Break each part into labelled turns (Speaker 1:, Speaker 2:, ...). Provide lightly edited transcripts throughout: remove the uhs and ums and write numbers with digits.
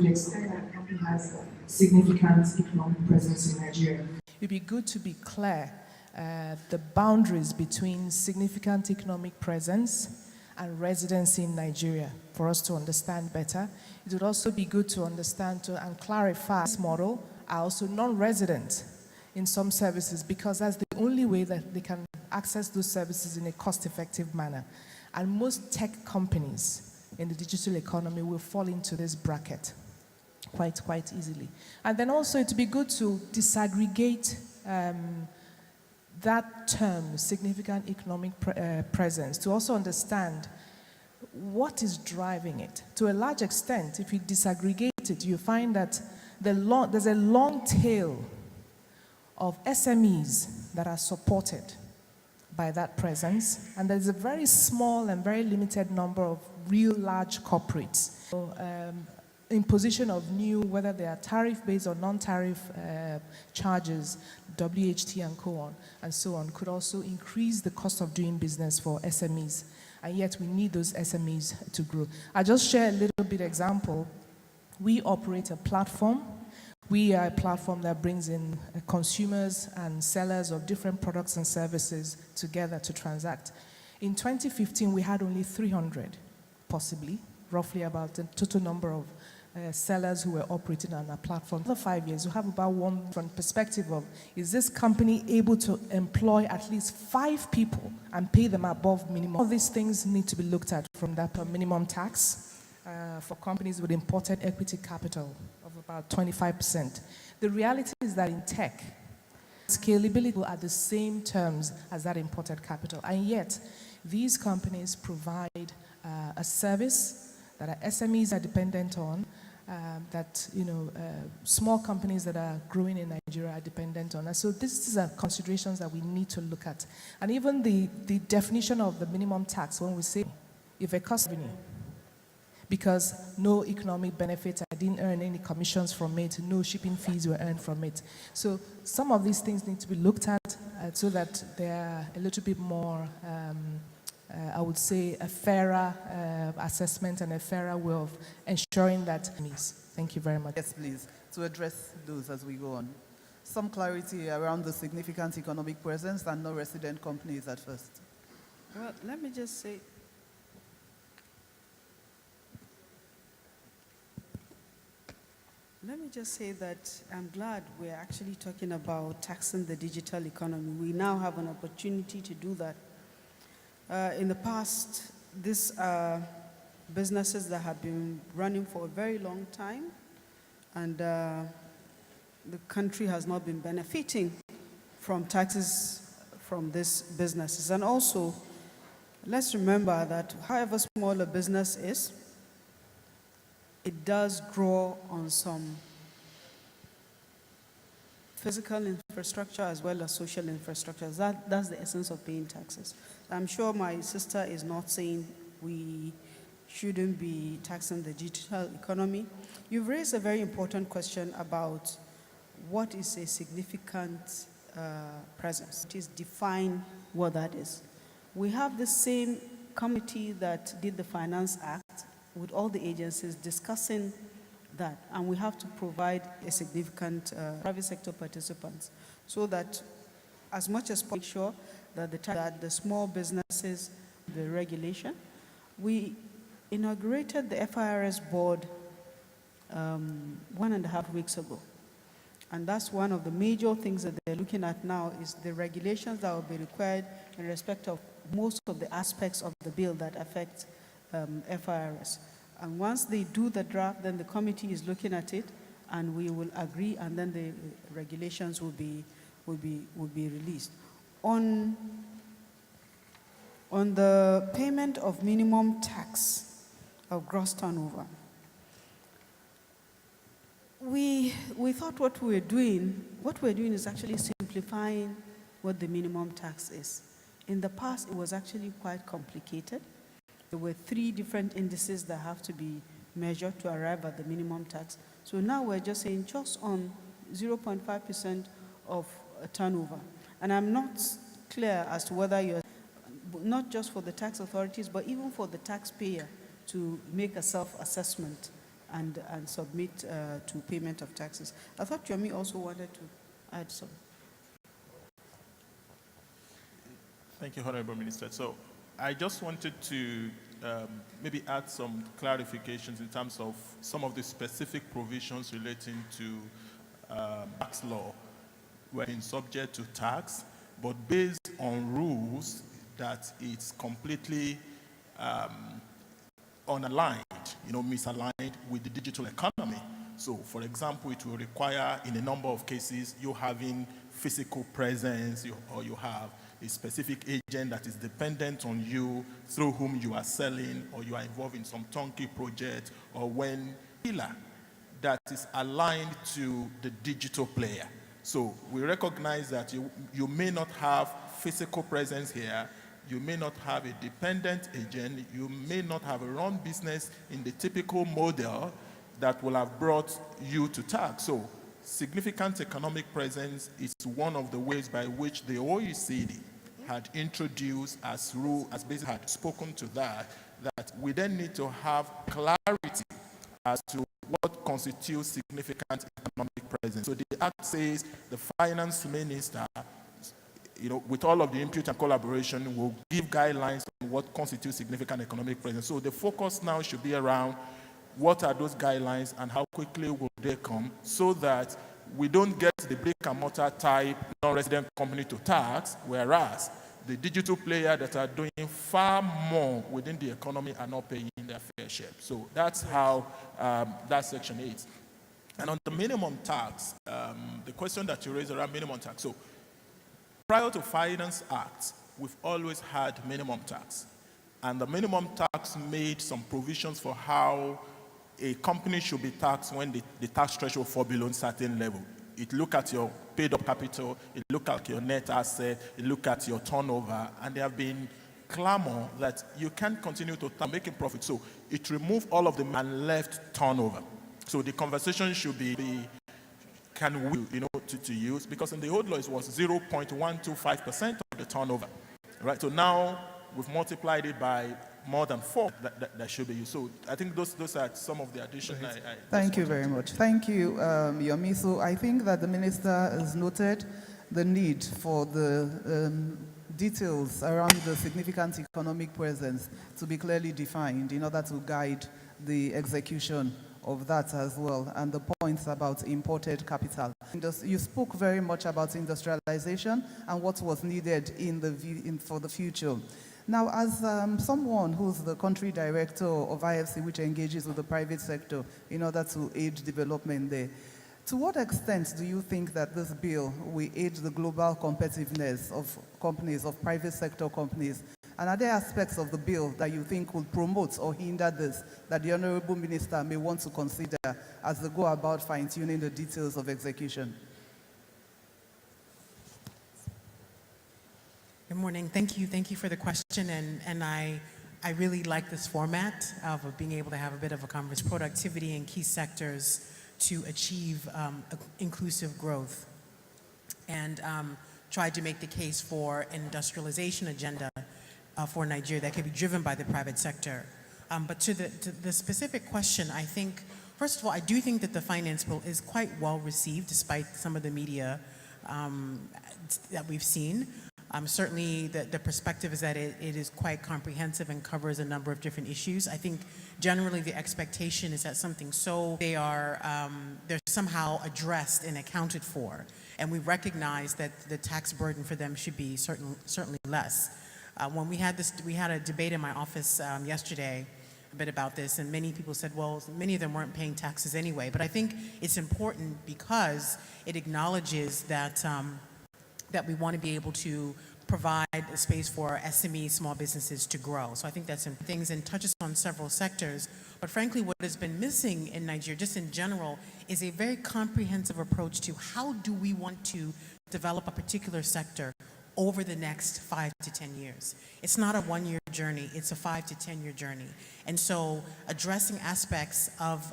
Speaker 1: the extent that the company has a significant economic presence in Nigeria.
Speaker 2: It'd be good to be clear the boundaries between significant economic presence and residency in Nigeria for us to understand better. It would also be good to understand and clarify this model are also non-resident in some services because that's the only way that they can access those services in a cost-effective manner. And most tech companies in the digital economy will fall into this bracket quite easily. And then also it would be good to disaggregate that term, significant economic presence, to also understand what is driving it. To a large extent, if you disaggregate it, you find that there's a long tail of SMEs that are supported by that presence, and there's a very small and very limited number of real large corporates. So, imposition of new, whether they are tariff-based or non-tariff charges, WHT and so on, could also increase the cost of doing business for SMEs. And yet we need those SMEs to grow. I'll just share a little bit example. We operate a platform. We are a platform that brings in consumers and sellers of different products and services together to transact. In 2015, we had only 300, possibly, roughly about the total number of sellers who were operating on our platform. For 5 years, we have about one from perspective of, is this company able to employ at least 5 people and pay them above minimum? All these things need to be looked at from that minimum tax for companies with imported equity capital of about 25%. The reality is that in tech, scalability are the same terms as that imported capital, and yet these companies provide a service that SMEs are dependent on, that small companies that are growing in Nigeria are dependent on. And so these are considerations that we need to look at. And even the definition of the minimum tax, when we say if a cost revenue, because no economic benefit, I didn't earn any commissions from it, no shipping fees were earned from it. So some of these things need to be looked at so that they're a little bit more I would say a fairer assessment and a fairer way of ensuring that means. Thank you very much.
Speaker 3: Yes, please, to address those as we go on. Some clarity around the significant economic presence and non-resident companies at first.
Speaker 4: Well, let me just say, that I'm glad we're actually talking about taxing the digital economy. We now have an opportunity to do that. In the past, these are businesses that have been running for a very long time, and the country has not been benefiting from taxes from these businesses. And also, let's remember that however small a business is, it does draw on some physical infrastructure as well as social infrastructure. That's the essence of paying taxes. I'm sure my sister is not saying we shouldn't be taxing the digital economy. You've raised a very important question about what is a significant presence. It is define what that is. We have the same committee that did the Finance Act with all the agencies discussing that, and we have to provide a significant private sector participants so that as much as possible make sure that the small businesses, the regulation. We inaugurated the FIRS board 1.5 weeks ago, and that's one of the major things that they're looking at now is the regulations that will be required in respect of most of the aspects of the bill that affect FIRS. And once they do the draft, then the committee is looking at it, and we will agree, and then the regulations will be released. On the payment of minimum tax of gross turnover, we thought what we're doing is actually simplifying what the minimum tax is. In the past, it was actually quite complicated. There were 3 different indices that have to be measured to arrive at the minimum tax. So now we're just saying just on 0.5% of turnover. And I'm not clear as to whether you're, not just for the tax authorities, but even for the taxpayer to make a self-assessment and submit to payment of taxes. I thought Yomi also wanted to add some.
Speaker 5: Thank you, Honorable Minister. So I just wanted to maybe add some clarifications in terms of some of the specific provisions relating to tax law. We're being subject to tax, but based on rules that it's completely unaligned, misaligned with the digital economy. So, for example, it will require, in a number of cases, you having physical presence, or you have a specific agent that is dependent on you, through whom you are selling, or you are involved in some turnkey project, or when dealer that is aligned to the digital player. So we recognize that you may not have physical presence here, you may not have a dependent agent, you may not have a run business in the typical model that will have brought you to tax. So significant economic presence is one of the ways by which the OECD had introduced as rule, as basically had spoken to that we then need to have clarity as to what constitutes significant economic presence. So the Act says the finance minister, with all of the input and collaboration, will give guidelines on what constitutes significant economic presence. So the focus now should be around what are those guidelines and how quickly will they come, so that we don't get the brick and mortar type non-resident company to tax, whereas the digital player that are doing far more within the economy are not paying their fair share. So that's how that section is. And on the minimum tax, the question that you raised around minimum tax. So prior to Finance Act, we've always had minimum tax. And the minimum tax made some provisions for how a company should be taxed when the tax threshold falls below a certain level. It look at your paid-up capital, it look at your net asset, it look at your turnover, and there have been clamor that you can't continue to making profit. So it removed all of them and left turnover. So the conversation should be can we, to use, because in the old law it was 0.125% of the turnover, right? So now we've multiplied it by more than 4 that should be used. So I think those are some of the additions.
Speaker 3: Thank you very much. Thank you, Yomi. So I think that the minister has noted the need for the details around the significant economic presence to be clearly defined in order to guide the execution of that as well, and the points about imported capital. You spoke very much about industrialization and what was needed for the future. Now, as someone who's the country director of IFC, which engages with the private sector in order to aid development there, to what extent do you think that this bill will aid the global competitiveness of companies, of private sector companies? And are there aspects of the bill that you think will promote or hinder this, that the Honorable Minister may want to consider as they go about fine-tuning the details of execution?
Speaker 6: Good morning. Thank you for the question, and I really like this format of being able to have a bit of a conversation, productivity in key sectors to achieve inclusive growth, and tried to make the case for an industrialization agenda for Nigeria that can be driven by the private sector. But to the specific question, I think, first of all, I do think that the finance bill is quite well received despite some of the media that we've seen. Certainly the perspective is that it is quite comprehensive and covers a number of different issues. I think generally the expectation is that they're somehow addressed and accounted for, and we recognize that the tax burden for them should be certainly less. When we had a debate in my office yesterday a bit about this, and many people said, well, many of them weren't paying taxes anyway. But I think it's important because it acknowledges that that we want to be able to provide a space for SME, small businesses to grow. So I think that's important things, and touches on several sectors. But frankly, what has been missing in Nigeria, just in general, is a very comprehensive approach to how do we want to develop a particular sector over the next 5 to 10 years. It's not a one-year journey, it's a 5 to 10-year journey. And so addressing aspects of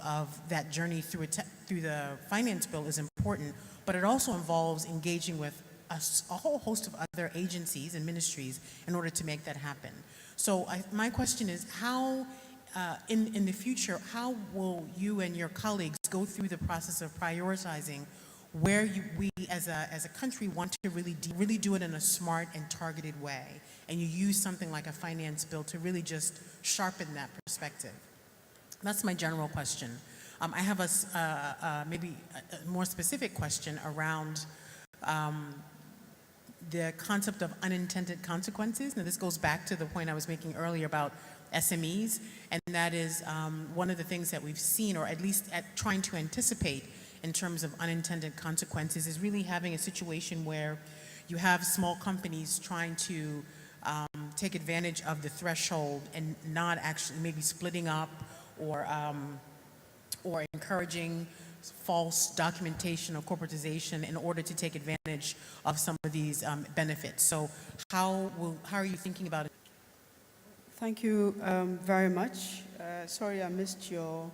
Speaker 6: that journey through the finance bill is important, but it also involves engaging with a whole host of other agencies and ministries in order to make that happen. So my question is, how in the future, how will you and your colleagues go through the process of prioritizing where we as a country want to really do it in a smart and targeted way, and you use something like a finance bill to really just sharpen that perspective? That's my general question. I have maybe a more specific question around the concept of unintended consequences. Now, this goes back to the point I was making earlier about SMEs, and that is one of the things that we've seen, or at least trying to anticipate in terms of unintended consequences, is really having a situation where you have small companies trying to take advantage of the threshold and not actually maybe splitting up or encouraging false documentation or corporatization in order to take advantage of some of these benefits. So how are you thinking about it?
Speaker 4: Thank you very much. Sorry I missed your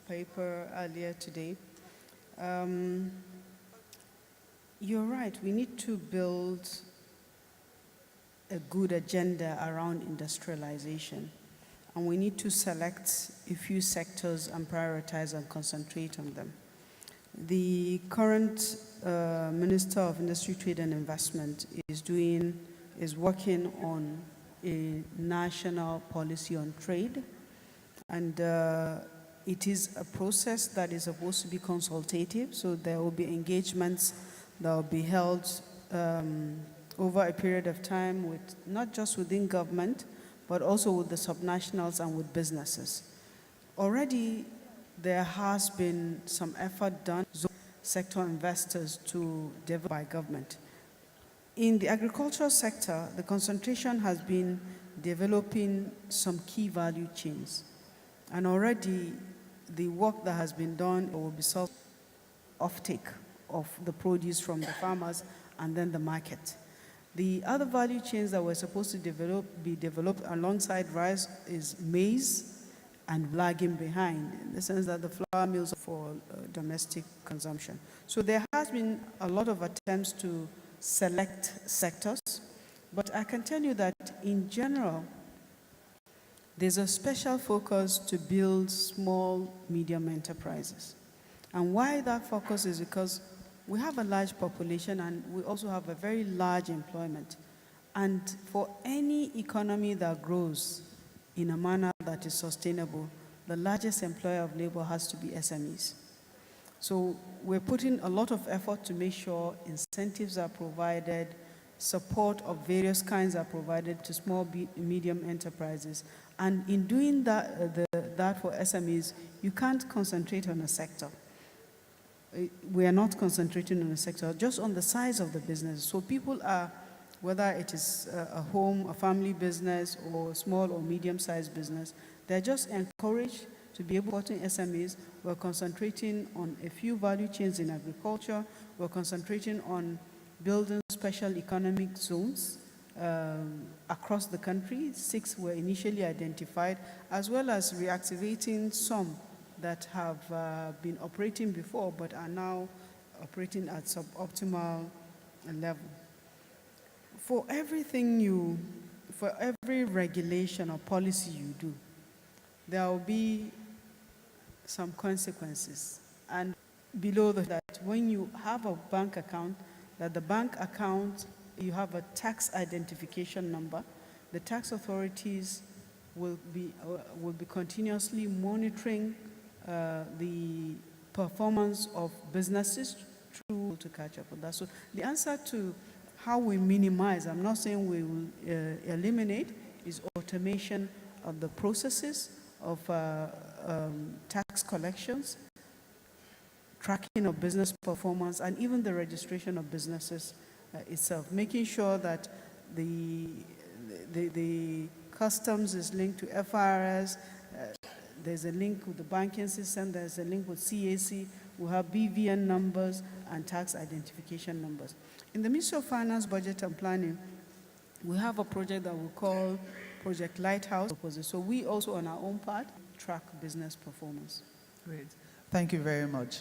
Speaker 4: paper earlier today. You're right, we need to build a good agenda around industrialization. And we need to select a few sectors and prioritize and concentrate on them. The current Minister of Industry, Trade and Investment is working on a national policy on trade. And it is a process that is supposed to be consultative, so there will be engagements that will be held over a period of time with not just within government, but also with the subnationals and with businesses. Already, there has been some effort done sector investors to develop by government. In the agricultural sector, the concentration has been developing some key value chains. And already, the work that has been done will be offtake of the produce from the farmers and then the market. The other value chains that were supposed to be developed alongside rice is maize and lagging behind, in the sense that the flour mills are for domestic consumption. So there has been a lot of attempts to select sectors, but I can tell you that in general, there's a special focus to build small, medium enterprises. And why that focus is because we have a large population and we also have a very large employment. And for any economy that grows in a manner that is sustainable, the largest employer of labor has to be SMEs. So we're putting a lot of effort to make sure incentives are provided, support of various kinds are provided to small, medium enterprises. And in doing that for SMEs, you can't concentrate on a sector. We are not concentrating on a sector, just on the size of the business. So people are, whether it is a home, a family business, or small or medium-sized business, they're just encouraged to be able to support SMEs. We're concentrating on a few value chains in agriculture. We're concentrating on building special economic zones across the country. 6 were initially identified, as well as reactivating some that have been operating before but are now operating at suboptimal level. For every regulation or policy you do, there will be some consequences. And below that, when you have a bank account, that the bank account, you have a tax identification number, the tax authorities will be continuously monitoring the performance of businesses through to catch up on that. So the answer to how we minimize, I'm not saying we will eliminate, is automation of the processes of tax collections, tracking of business performance, and even the registration of businesses itself, making sure that the customs is linked to FRS, there's a link with the banking system, there's a link with CAC, we have BVN numbers and tax identification numbers. In the Ministry of Finance, Budget and Planning, we have a project that we call Project Lighthouse. So we also, on our own part, track business performance.
Speaker 3: Great. Thank you very much.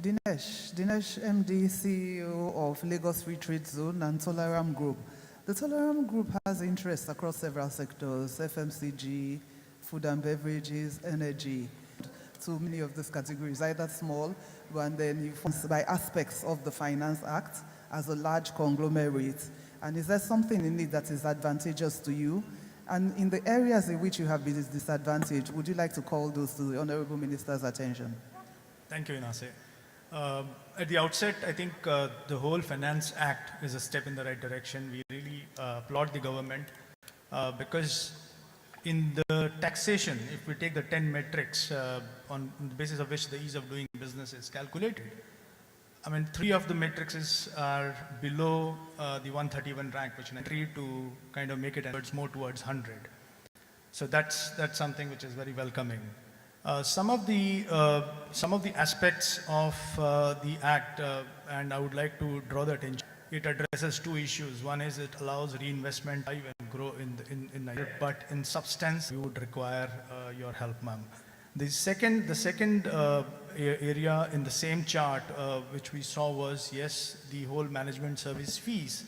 Speaker 3: Dinesh, MD, CEO of Lagos Free Trade Zone and Tolaram Group. The Tolaram Group has interests across several sectors, FMCG, food and beverages, energy, to many of these categories, either small, and then you find by aspects of the Finance Act as a large conglomerate. And is there something in it that is advantageous to you? And in the areas in which you have been disadvantaged, would you like to call those to the Honorable Minister's attention?
Speaker 7: Thank you, Inase. At the outset, I think the whole Finance Act is a step in the right direction. We really applaud the government because in the taxation, if we take the 10 metrics on the basis of which the ease of doing business is calculated, I mean, 3 of the matrices are below the 131 rank, which is entry to kind of make it more towards 100. So that's something which is very welcoming. Some of the aspects of the Act, and I would like to draw the attention. It addresses 2 issues. One is it allows reinvestment and grow in Nigeria, but in substance, we would require your help, ma'am. The second area in the same chart, which we saw was, yes, the whole management service fees,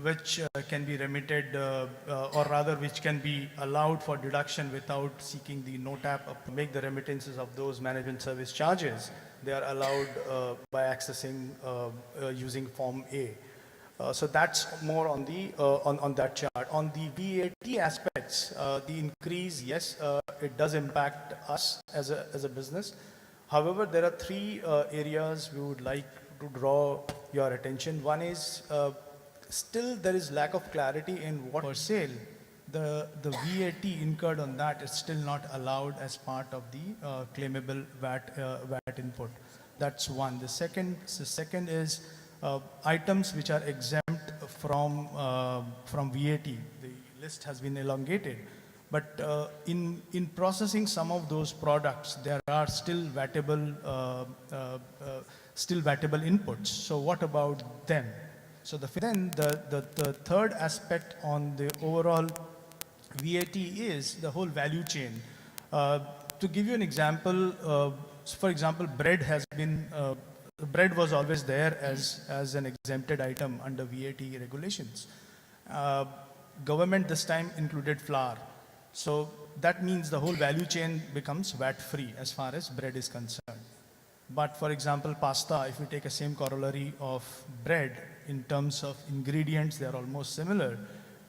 Speaker 7: which can be remitted, or rather which can be allowed for deduction without seeking the NOTAP to make the remittances of those management service charges. They are allowed by accessing using Form A. So that's more on the on that chart. On the VAT aspects, the increase, yes, it does impact us as a business. However, there are 3 areas we would like to draw your attention. One is still there is lack of clarity in what per sale. The VAT incurred on that is still not allowed as part of the claimable VAT input. That's one. The second is items which are exempt from VAT. The list has been elongated, but in processing some of those products, there are still vatable inputs. So what about them? So the third aspect on the overall VAT is the whole value chain. To give you an example, for example, bread has been. Bread was always there as an exempted item under VAT regulations. Government this time included flour. So that means the whole value chain becomes VAT-free as far as bread is concerned. But for example, pasta, if you take a same corollary of bread, in terms of ingredients, they are almost similar,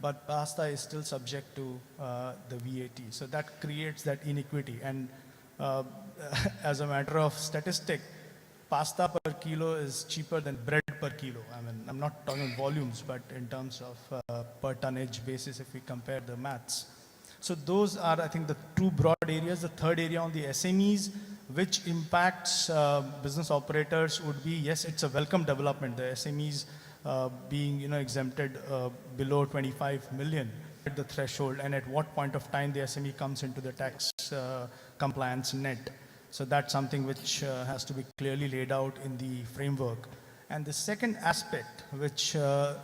Speaker 7: but pasta is still subject to the VAT. So that creates that inequity. And as a matter of statistic, pasta per kilo is cheaper than bread per kilo. I mean, I'm not talking volumes, but in terms of per tonnage basis, if we compare the maths. So those are, I think, the 2 broad areas. The third area on the SMEs, which impacts business operators, would be, yes, it's a welcome development. The SMEs being, exempted below 25 million at the threshold, and at what point of time the SME comes into the tax compliance net. So that's something which has to be clearly laid out in the framework. And the second aspect which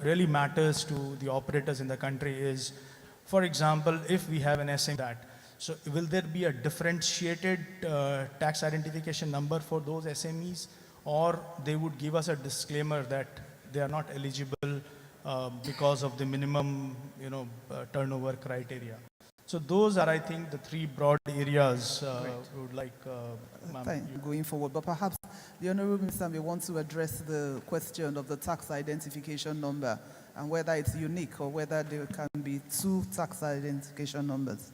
Speaker 7: really matters to the operators in the country is, for example, if we have an SME so will there be a differentiated tax identification number for those SMEs, or they would give us a disclaimer that they are not eligible because of the minimum, turnover criteria? So those are, I think, the 3 broad areas we would like
Speaker 3: going forward. But perhaps the Honourable Minister may want to address the question of the tax identification number and whether it's unique or whether there can be 2 tax identification numbers.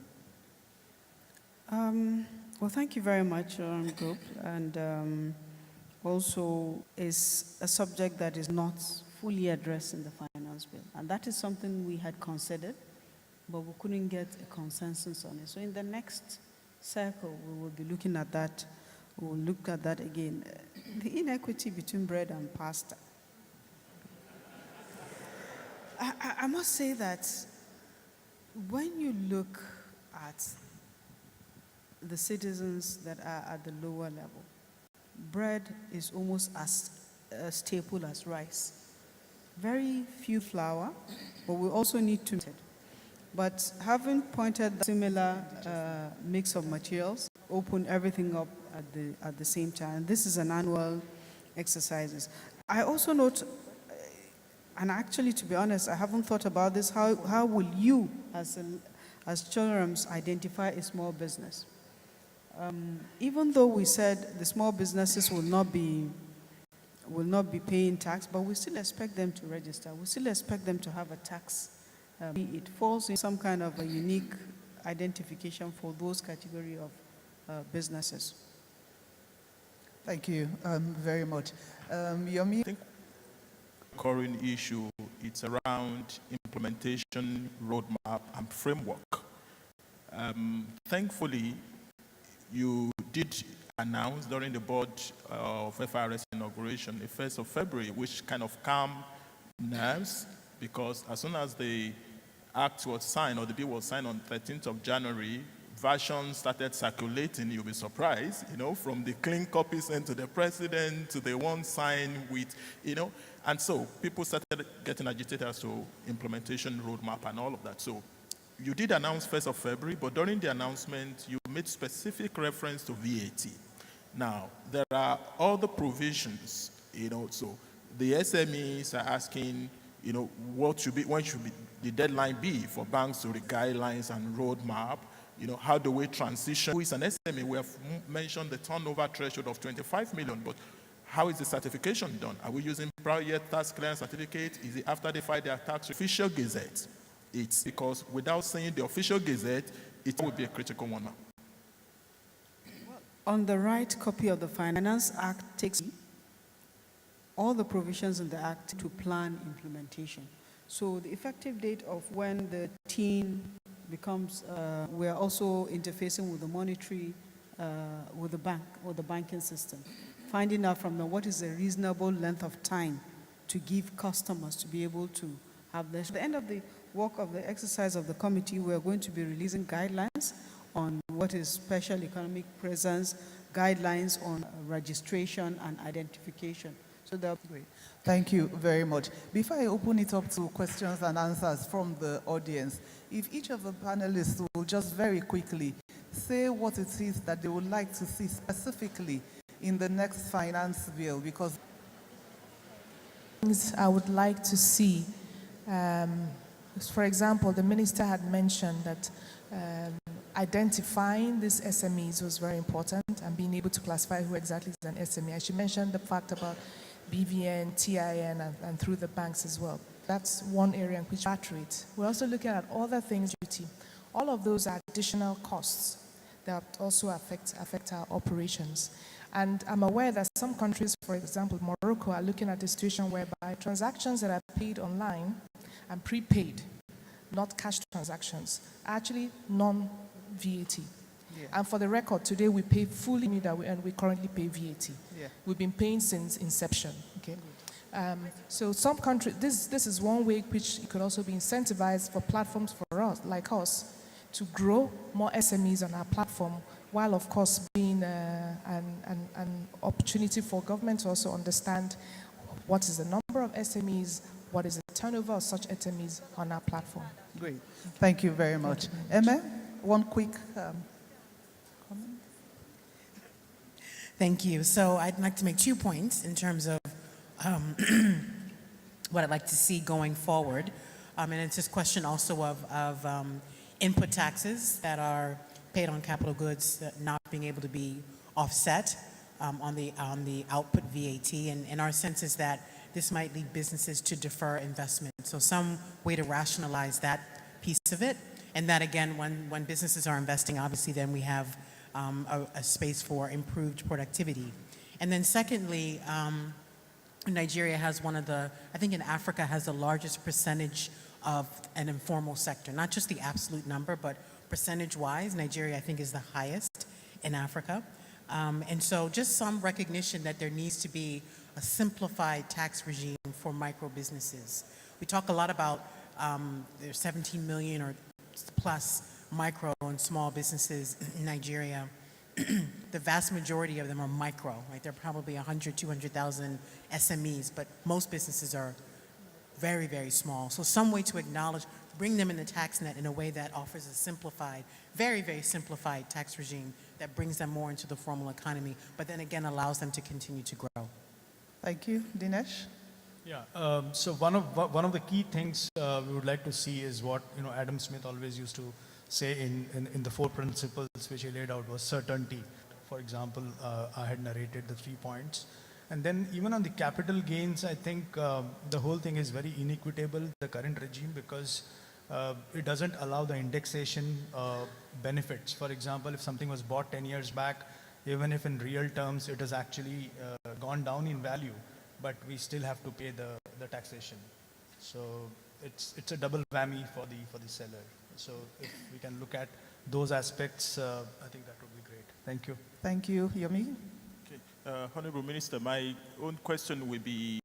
Speaker 4: Well, thank you very much, Group. And also is a subject that is not fully addressed in the finance bill. And that is something we had considered, but we couldn't get a consensus on it. So in the next circle, we will be looking at that. We will look at that again. The inequity between bread and pasta. I must say that when you look at the citizens that are at the lower level, bread is almost as staple as rice. Very few flour, but we also need to. But having pointed the similar mix of materials, open everything up at the same time. This is an annual exercise. I also note, and actually, to be honest, I haven't thought about this. How will you, as as children's identify a small business. Even though we said the small businesses will not be paying tax, but we still expect them to register. We still expect them to have a tax. It falls in some kind of a unique identification for those category of businesses.
Speaker 3: Thank you very much. Yomi?
Speaker 5: I think the current issue, it's around implementation, roadmap, and framework. Thankfully, you did announce during the board of FRS inauguration, the 1st of February, which kind of calmed nerves, because as soon as the act was signed, or the bill was signed on 13th of January, versions started circulating. You'll be surprised, from the clean copy sent to the president to the one signed with, and so people started getting agitated as to implementation roadmap and all of that. So you did announce 1st of February, but during the announcement, you made specific reference to VAT. Now, there are other provisions, so the SMEs are asking, when should the deadline be for banks to the guidelines and roadmap? How do we transition? Who is an SME? We have mentioned the turnover threshold of 25 million, but how is the certification done? Are we using prior year tax clearance certificate? Is it after they file their tax official gazette? It's because without saying the official gazette, it would be a critical one now.
Speaker 4: On the right copy of the Finance Act takes all the provisions in the Act to plan implementation. So the effective date of when the team becomes, we're also interfacing with the monetary, with the bank or the banking system, finding out from them what is a reasonable length of time to give customers to be able to have this. At the end of the work of the exercise of the committee, we're going to be releasing guidelines on what is special economic presence, guidelines on registration and identification. So that's great.
Speaker 3: Thank you very much. Before I open it up to questions and answers from the audience, if each of the panelists will just very quickly say what it is that they would like to see specifically in the next finance bill, because
Speaker 2: things I would like to see, for example, the minister had mentioned that identifying these SMEs was very important and being able to classify who exactly is an SME. And she mentioned the fact about BVN, TIN, and through the banks as well. That's one area in which battery it. We're also looking at other things, duty. All of those are additional costs that also affect our operations. And I'm aware that some countries, for example, Morocco, are looking at a situation whereby transactions that are paid online and prepaid, not cash transactions, are actually non-VAT.
Speaker 3: Yeah.
Speaker 2: And for the record, today we pay fully that and we currently pay VAT.
Speaker 3: Yeah.
Speaker 2: We've been paying since inception. Okay. So some countries, this is one way which it could also be incentivized for platforms for us, like us, to grow more SMEs on our platform, while of course being an opportunity for government to also understand what is the number of SMEs, what is the turnover of such SMEs on our platform.
Speaker 3: Great. Thank you very much. Emma, one quick comment.
Speaker 6: Thank you. So I'd like to make 2 points in terms of what I'd like to see going forward. And it's this question also of input taxes that are paid on capital goods not being able to be offset on the output VAT. And our sense is that this might lead businesses to defer investment. So some way to rationalize that piece of it. And that again, when businesses are investing, obviously then we have a space for improved productivity. And then secondly, Nigeria has I think in Africa has the largest percentage of an informal sector, not just the absolute number, but percentage-wise, Nigeria I think is the highest in Africa. And so just some recognition that there needs to be a simplified tax regime for micro businesses. We talk a lot about there's 17 million or plus micro and small businesses in Nigeria. The vast majority of them are micro, right? They're probably 100, 200,000 SMEs, but most businesses are very, very small. So some way to acknowledge, bring them in the tax net in a way that offers a simplified, very, very simplified tax regime that brings them more into the formal economy, but then again allows them to continue to grow.
Speaker 3: Thank you. Dinesh?
Speaker 7: Yeah, so one of the key things we would like to see is what Adam Smith always used to say in the 4 principles which he laid out was certainty. For example, I had narrated the 3 points. And then even on the capital gains, I think the whole thing is very inequitable, the current regime, because it doesn't allow the indexation benefits. For example, if something was bought 10 years back, even if in real terms it has actually gone down in value, but we still have to pay the taxation. So it's a double whammy for the seller. So if we can look at those aspects, I think that would be great. Thank you.
Speaker 3: Thank you. Yomi?
Speaker 5: Okay. Honorable Minister, my own question will be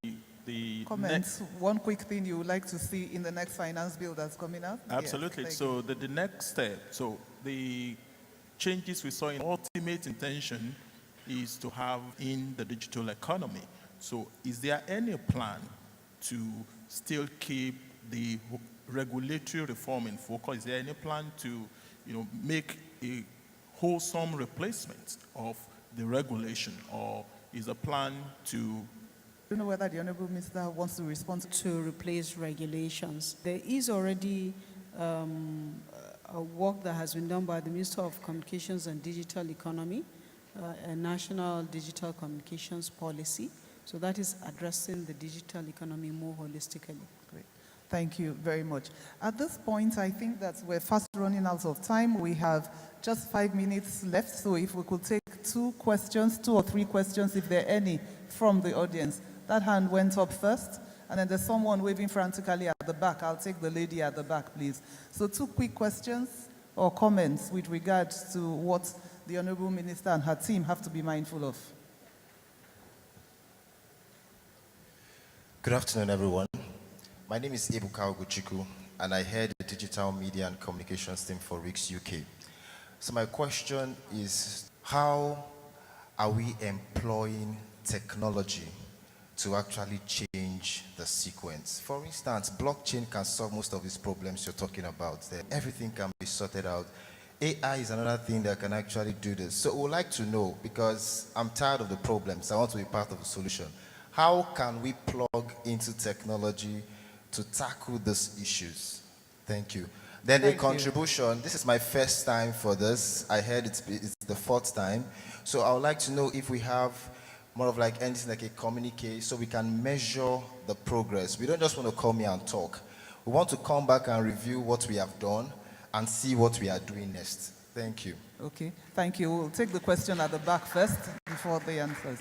Speaker 5: the
Speaker 3: Comments. One quick thing you would like to see in the next finance bill that's coming up?
Speaker 5: Absolutely.
Speaker 3: Yes,
Speaker 5: So the next step, so the changes we saw in ultimate intention is to have in the digital economy. So is there any plan to still keep the regulatory reform in focus? Is there any plan to, make a wholesome replacement of the regulation, or is a plan to?
Speaker 3: I don't know whether the Honorable Minister wants to respond
Speaker 4: to replace regulations. There is already a work that has been done by the Minister of Communications and Digital Economy, a national digital communications policy. So that is addressing the digital economy more holistically.
Speaker 3: Great. Thank you very much. At this point, I think that we're fast running out of time. We have just 5 minutes left, so if we could take 2 or 3 questions, if there are any, from the audience. That hand went up first, and then there's someone waving frantically at the back. I'll take the lady at the back, please. So 2 quick questions or comments with regards to what the Honorable Minister and her team have to be mindful of.
Speaker 8: Good afternoon, everyone. My name is Ebuka Oguchiku, and I head the Digital Media and Communications team for RICS UK. So my question is, how are we employing technology to actually change the sequence? For instance, blockchain can solve most of these problems you're talking about. Everything can be sorted out. AI is another thing that can actually do this. So we would like to know, because I'm tired of the problems, I want to be part of the solution. How can we plug into technology to tackle these issues? Thank you. Then a contribution. This is my first time for this. I heard it's the 4th time. So I would like to know if we have more of like anything like a communique so we can measure the progress. We don't just want to come here and talk. We want to come back and review what we have done and see what we are doing next. Thank you.
Speaker 3: Okay, thank you. We'll take the question at the back first before the answers.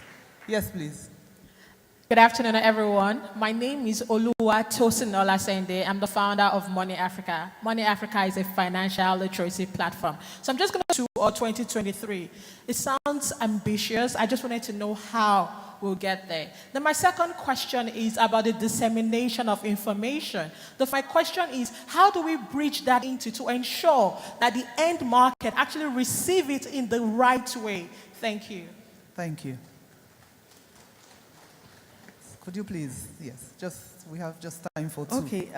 Speaker 3: Yes, please.
Speaker 9: Good afternoon, everyone. My name is Oluwatosin Olasende. I'm the founder of Money Africa. Money Africa is a financial literacy platform. So I'm just going to 2023. It sounds ambitious. I just wanted to know how we'll get there. Then my second question is about the dissemination of information. My question is, how do we bridge that to ensure that the end market actually receive it in the right way? Thank you.
Speaker 3: Thank you. Could you please, yes, we have just time for 2.
Speaker 4: Okay,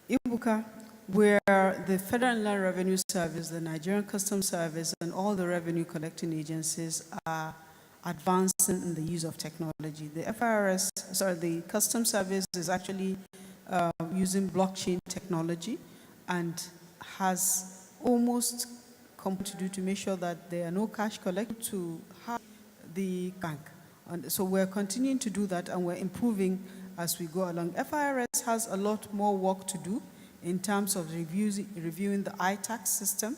Speaker 4: Ibuka, where the Federal Inland Revenue Service, the Nigerian Customs Service, and all the revenue collecting agencies are advancing in the use of technology. The Customs Service is actually using blockchain technology and has almost come to do to make sure that there are no cash collected to the bank. And so we're continuing to do that, and we're improving as we go along. FIRS has a lot more work to do in terms of reviewing the iTax system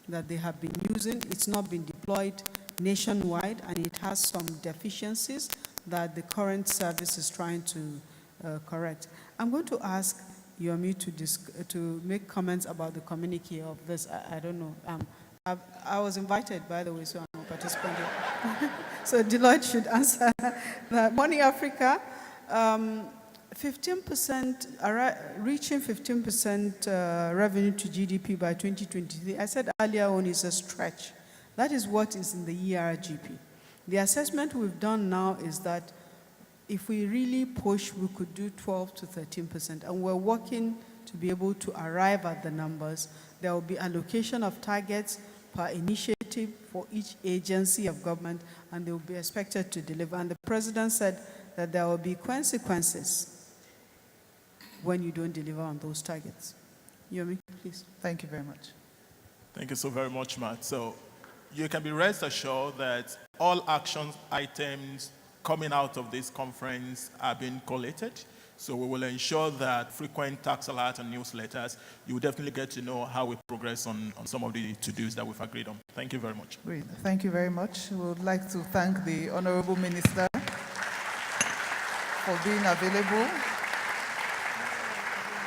Speaker 4: that they have been using. It's not been deployed nationwide, and it has some deficiencies that the current service is trying to correct. I'm going to ask Yomi to make comments about the communique of this. I don't know. I was invited, by the way, so I'm a participant here. So Deloitte should answer that. Money Africa, 15%, reaching 15% revenue to GDP by 2023. I said earlier on is a stretch. That is what is in the ERGP. The assessment we've done now is that if we really push, we could do 12 to 13%, and we're working to be able to arrive at the numbers. There will be allocation of targets per initiative for each agency of government, and they will be expected to deliver. And the president said that there will be consequences when you don't deliver on those targets. Yomi, please.
Speaker 3: Thank you very much.
Speaker 5: Thank you so very much, Matt. So you can be rest assured that all action items coming out of this conference are being collated. So we will ensure that frequent tax alerts and newsletters, you will definitely get to know how we progress on some of the to-dos that we've agreed on. Thank you very much.
Speaker 3: Great. Thank you very much. We would like to thank the Honorable Minister for being available.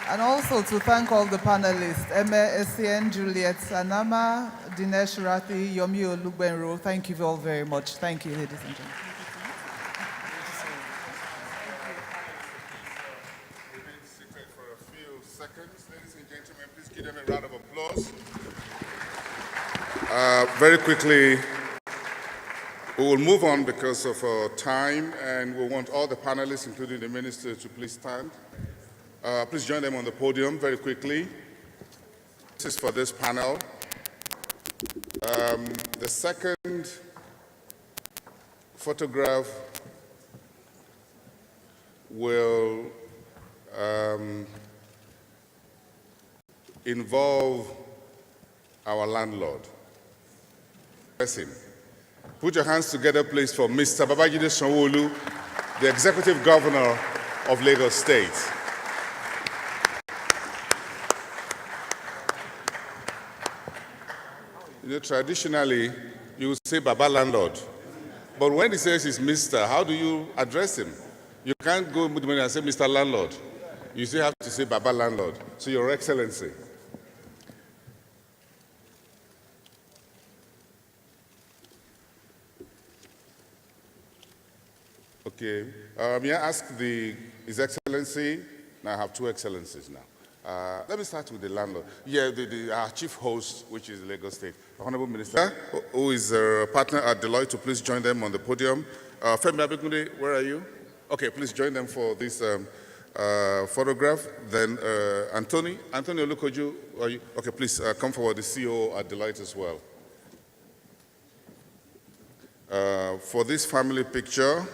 Speaker 3: And also to thank all the panelists, Eme Essien, Juliet Sanama, Dinesh Rathi, Yomi Olugbenro. Thank you all very much. Thank you, ladies and gentlemen.
Speaker 10: For a few seconds, ladies and gentlemen, please give them a round of applause. Very quickly, we will move on because of time, and we want all the panelists, including the minister, to please stand. Please join them on the podium very quickly. This is for this panel. The second photograph will involve our landlord. Press him. Put your hands together, please, for Mr. Babajide Sanwo-Olu, the Executive Governor of Lagos State. You know, traditionally, you would say Baba Landlord. But when he says he's Mr., how do you address him? You can't go with money and say Mr. Landlord. You still have to say Baba Landlord. So, Your Excellency. Okay. May I ask His Excellency? Now I have two excellencies now. Let me start with the landlord. Yeah, our chief host, which is Lagos State, Honorable Minister, who is a partner at Deloitte, to please join them on the podium. Femi Abegunde, where are you? Okay, please join them for this photograph. Then Anthony Olukoju, are you? Okay, please come forward, the CEO at Deloitte as well. For this family picture,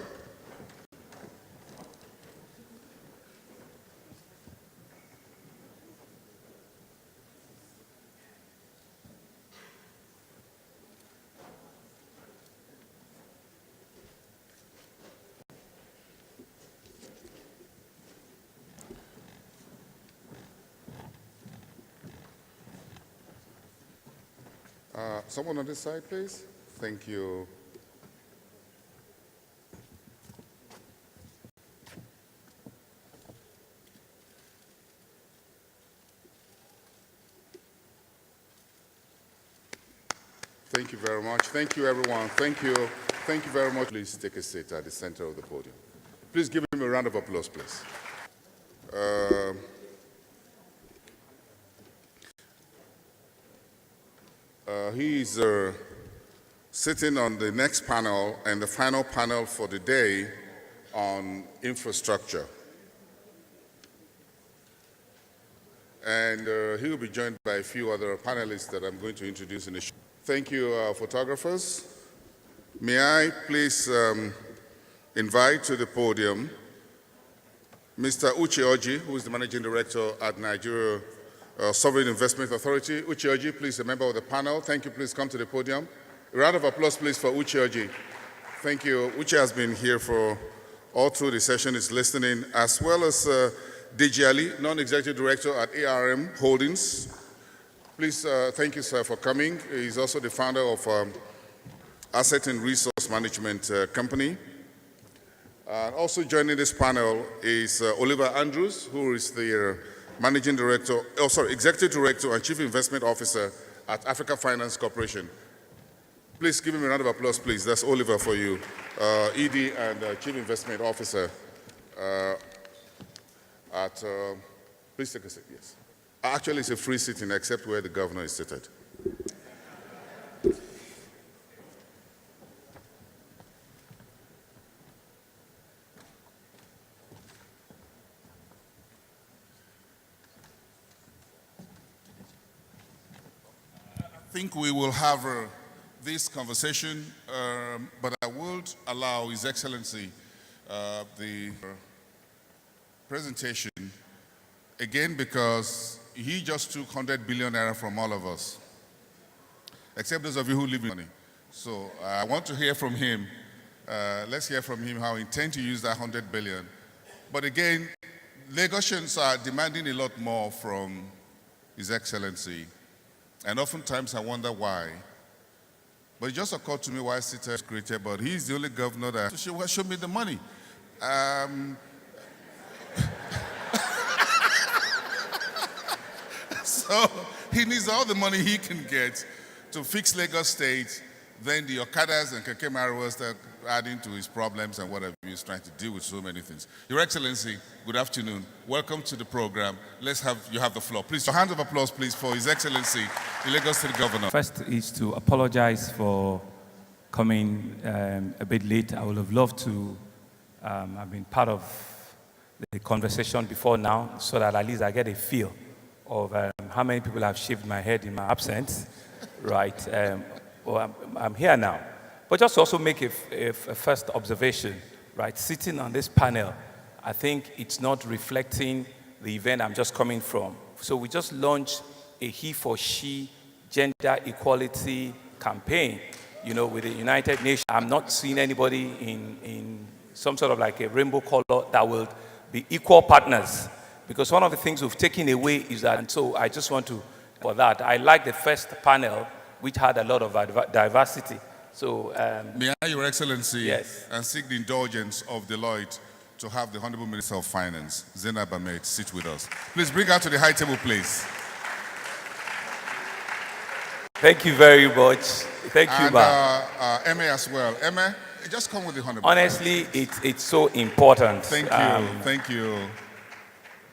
Speaker 10: someone on this side, please. Thank you. Thank you very much. Thank you, everyone. Thank you. Thank you very much. Please take a seat at the center of the podium. Please give him a round of applause, please. He is sitting on the next panel and the final panel for the day on infrastructure. And he will be joined by a few other panelists that I'm going to introduce in a short. Thank you, photographers. May I please invite to the podium Mr. Uche Oji, who is the Managing Director at Nigeria Sovereign Investment Authority. Uche Oji, please, a member of the panel. Thank you. Please come to the podium. A round of applause, please, for Uche Oji. Thank you. Uche has been here for all through the session, is listening, as well as Deji Ali, Non-Executive Director at ARM Holdings. Please, thank you, sir, for coming. He's also the founder of Asset and Resource Management Company. Also joining this panel is Oliver Andrews, who is the Executive Director and Chief Investment Officer at Africa Finance Corporation. Please give him a round of applause, please. That's Oliver for you, ED and Chief Investment Officer at, please take a seat, yes. Actually, it's a free sitting except where the governor is seated. I think we will have this conversation, but I would allow His Excellency the presentation again because he just took 100 billion naira from all of us, except those of you who live in money. So I want to hear from him. Let's hear from him how he intends to use that 100 billion. But again, Lagosians are demanding a lot more from His Excellency. And oftentimes I wonder why. But it just occurred to me why CITA is created, but he's the only governor that show me the money. So he needs all the money he can get to fix Lagos State. Then the Okadas and Keke Marwas start adding to his problems and whatever he's trying to deal with so many things. Your Excellency, good afternoon. Welcome to the program. You have the floor. Please, a hand of applause, please, for His Excellency, the Lagos State Governor.
Speaker 11: First is to apologize for coming a bit late. I would have loved to have been part of the conversation before now, so that at least I get a feel of how many people have shaved my head in my absence, right? Well, I'm here now. But just to also make a first observation, right? Sitting on this panel, I think it's not reflecting the event I'm just coming from. So we just launched a he for she gender equality campaign, with the United Nations. I'm not seeing anybody in some sort of like a rainbow color that will be equal partners. Because one of the things we've taken away is that, and so I just want to, for that, I like the first panel, which had a lot of diversity. So,
Speaker 10: may I, Your Excellency,
Speaker 11: yes,
Speaker 10: and seek the indulgence of Deloitte to have the Honorable Minister of Finance, Zainab Ahmed, sit with us. Please bring her to the high table, please.
Speaker 11: Thank you very much. Thank you,
Speaker 10: Emma as well. Emma, just come with the Honorable.
Speaker 11: Honestly, it's so important.
Speaker 10: Thank you. Thank you.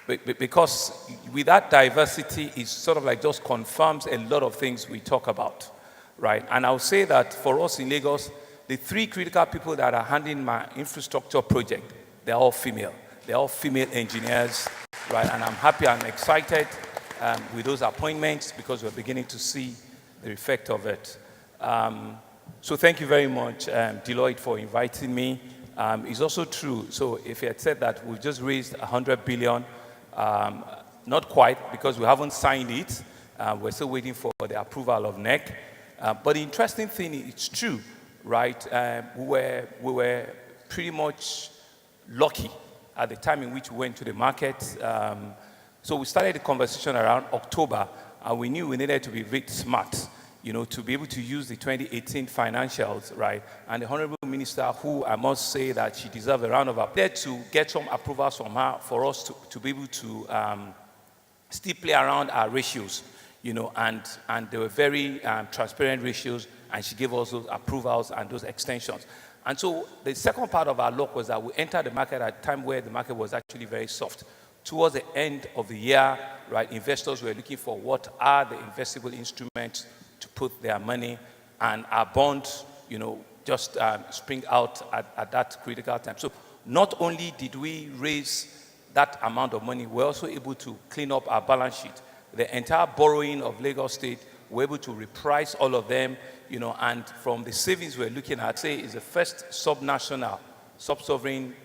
Speaker 11: Because with that diversity, it sort of like just confirms a lot of things we talk about, right? And I'll say that for us in Lagos, the three critical people that are handling my infrastructure project, they're all female. They're all female engineers, right? And I'm happy, I'm excited with those appointments because we're beginning to see the effect of it. So thank you very much, Deloitte, for inviting me. It's also true. So if you had said that we've just raised 100 billion, not quite, because we haven't signed it. We're still waiting for the approval of NEC. But the interesting thing, it's true, right? We were pretty much lucky at the time in which we went to the market. So we started the conversation around October, and we knew we needed to be very smart, to be able to use the 2018 financials, right? And the Honorable Minister, who I must say that she deserves a round of applause, to get some approvals from her for us to be able to still play around our ratios, and they were very transparent ratios, and she gave us those approvals and those extensions. And so the second part of our luck was that we entered the market at a time where the market was actually very soft. Towards the end of the year, right, investors were looking for what are the investable instruments to put their money, and our bonds, just spring out at that critical time. So not only did we raise that amount of money, we're also able to clean up our balance sheet. The entire borrowing of Lagos State, we're able to reprice all of them, and from the savings we're looking at, say, is the first sub-national, sub-sovereign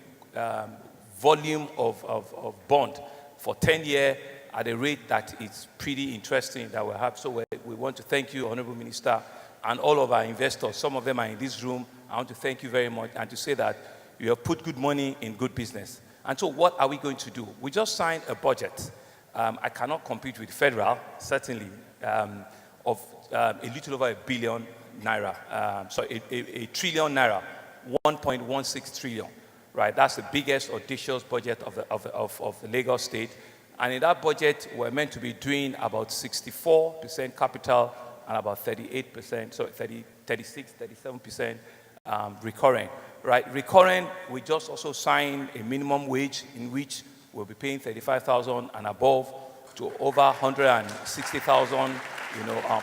Speaker 11: volume of bond for 10 years at a rate that is pretty interesting that we have. So we want to thank you, Honorable Minister, and all of our investors. Some of them are in this room. I want to thank you very much and to say that you have put good money in good business. And so what are we going to do? We just signed a budget. I cannot compete with federal, certainly, of a little over $1 billion naira. A trillion naira, 1.16 trillion, right? That's the biggest audacious budget of the Lagos State. And in that budget, we're meant to be doing about 64% capital and about 38%, so 36, 37% recurring, right? Recurring, we just also signed a minimum wage in which we'll be paying 35,000 and above to over 160,000,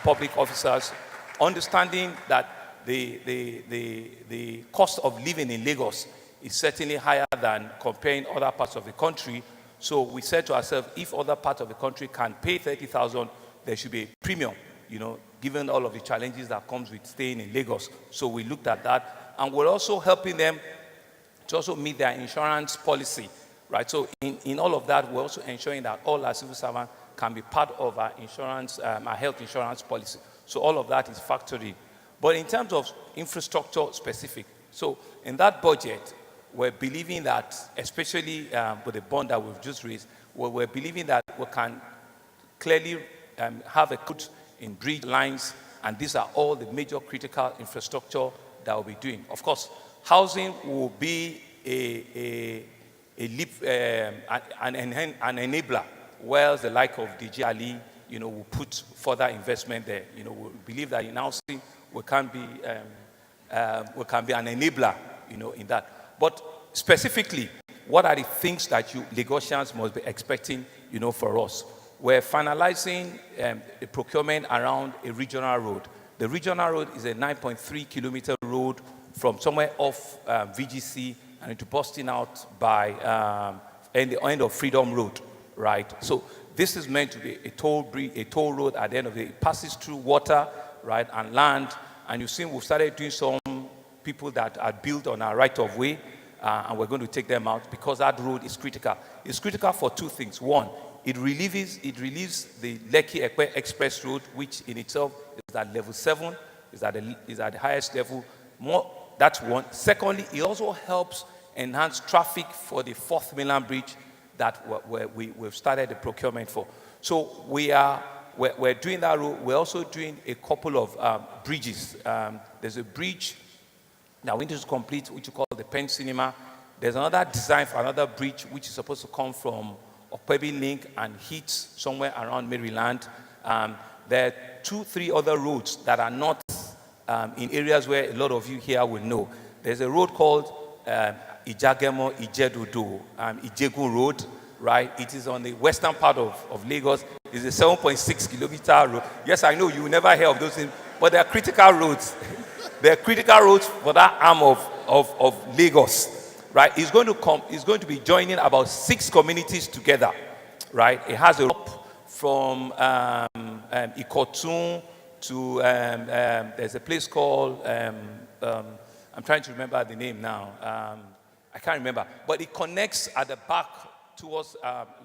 Speaker 11: public officers, understanding that the cost of living in Lagos is certainly higher than comparing other parts of the country. So we said to ourselves, if other parts of the country can pay 30,000, there should be a premium, given all of the challenges that comes with staying in Lagos. So we looked at that, and we're also helping them to also meet their insurance policy, right? So in all of that, we're also ensuring that all our civil servants can be part of our insurance, our health insurance policy. So all of that is factored in. But in terms of infrastructure specific, so in that budget, we're believing that, especially with the bond that we've just raised, we're believing that we can clearly have a cut in bridge lines, and these are all the major critical infrastructure that we'll be doing. Of course, housing will be an enabler, whereas the like of DG Ali, will put further investment there. We believe that in housing we can be an enabler, in that. But specifically, what are the things that you Lagosians must be expecting, for us? We're finalizing a procurement around a regional road. The regional road is a 9.3-kilometer road from somewhere off VGC and into busting out by the end of Freedom Road, right? So this is meant to be a toll road at the end of the day. It passes through water, right, and land. And you've seen we've started doing some people that are built on our right-of-way, and we're going to take them out because that road is critical. It's critical for two things. One, it relieves the Lekki-Ekpe Express Road, which in itself is at level 7, is at the highest level. That's one. Secondly, it also helps enhance traffic for the 4th Mainland Bridge that we've started the procurement for. So we're doing that road. We're also doing a couple of bridges. There's a bridge that we need to complete, which we call the Penn Cinema. There's another design for another bridge, which is supposed to come from Okpebi Link and hit somewhere around Maryland. There are 2-3 other roads that are not in areas where a lot of you here will know. There's a road called Ijagemo Ijedodo, Ijegu Road, right? It is on the western part of Lagos. It's a 7.6 kilometer road. Yes, I know you will never hear of those things, but they are critical roads. They are critical roads for that arm of Lagos, right? It's going to be joining about 6 communities together, right? It has a road from Ikotun to there's a place called I'm trying to remember the name now. I can't remember, but it connects at the back towards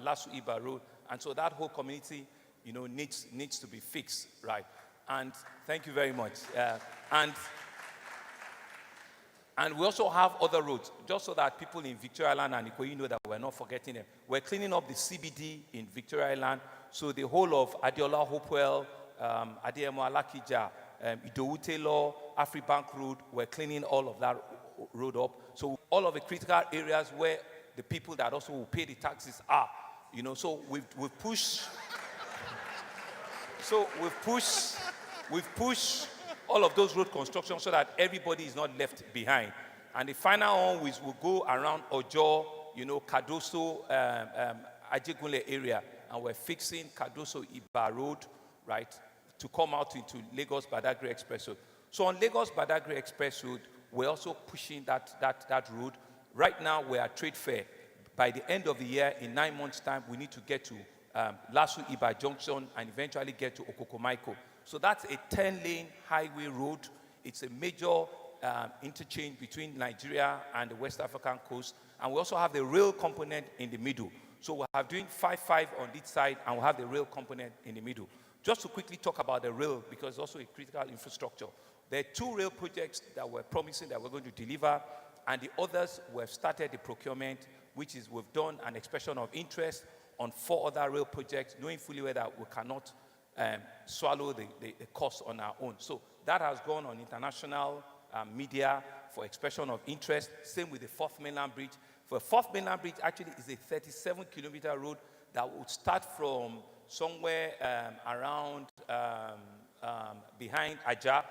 Speaker 11: Lasu Iba Road, and so that whole community, needs to be fixed, right? And thank you very much. And we also have other roads, just so that people in Victoria Island and Ikoyi know that we're not forgetting them. We're cleaning up the CBD in Victoria Island, so the whole of Adeola Hopewell, Adeyemo Alakija, Idowu Taylor, Afribank Road, we're cleaning all of that road up. So all of the critical areas where the people that also will pay the taxes are, so we've pushed. So we've pushed all of those road construction so that everybody is not left behind. And the final one will go around Ojo, Kadoso, Ajegunle area, and we're fixing Kadoso Iba Road, right, to come out into Lagos Badagry Express Road. So on Lagos Badagry Express Road, we're also pushing that road. Right now, we're at trade fair. By the end of the year, in 9 months' time, we need to get to Lasu Iba Junction and eventually get to Okokomaiko. So that's a 10-lane highway road. It's a major interchange between Nigeria and the West African coast. And we also have the rail component in the middle. So we'll have doing 5-5 on this side, and we'll have the rail component in the middle. Just to quickly talk about the rail, because it's also a critical infrastructure. There are 2 rail projects that we're promising that we're going to deliver, and the others, we've started the procurement, which is we've done an expression of interest on 4 other rail projects, knowing fully well that we cannot swallow the cost on our own. So that has gone on international media for expression of interest. Same with the 4th Mainland Bridge. For 4th Mainland Bridge, actually, is a 37-kilometer road that would start from somewhere around behind Aja,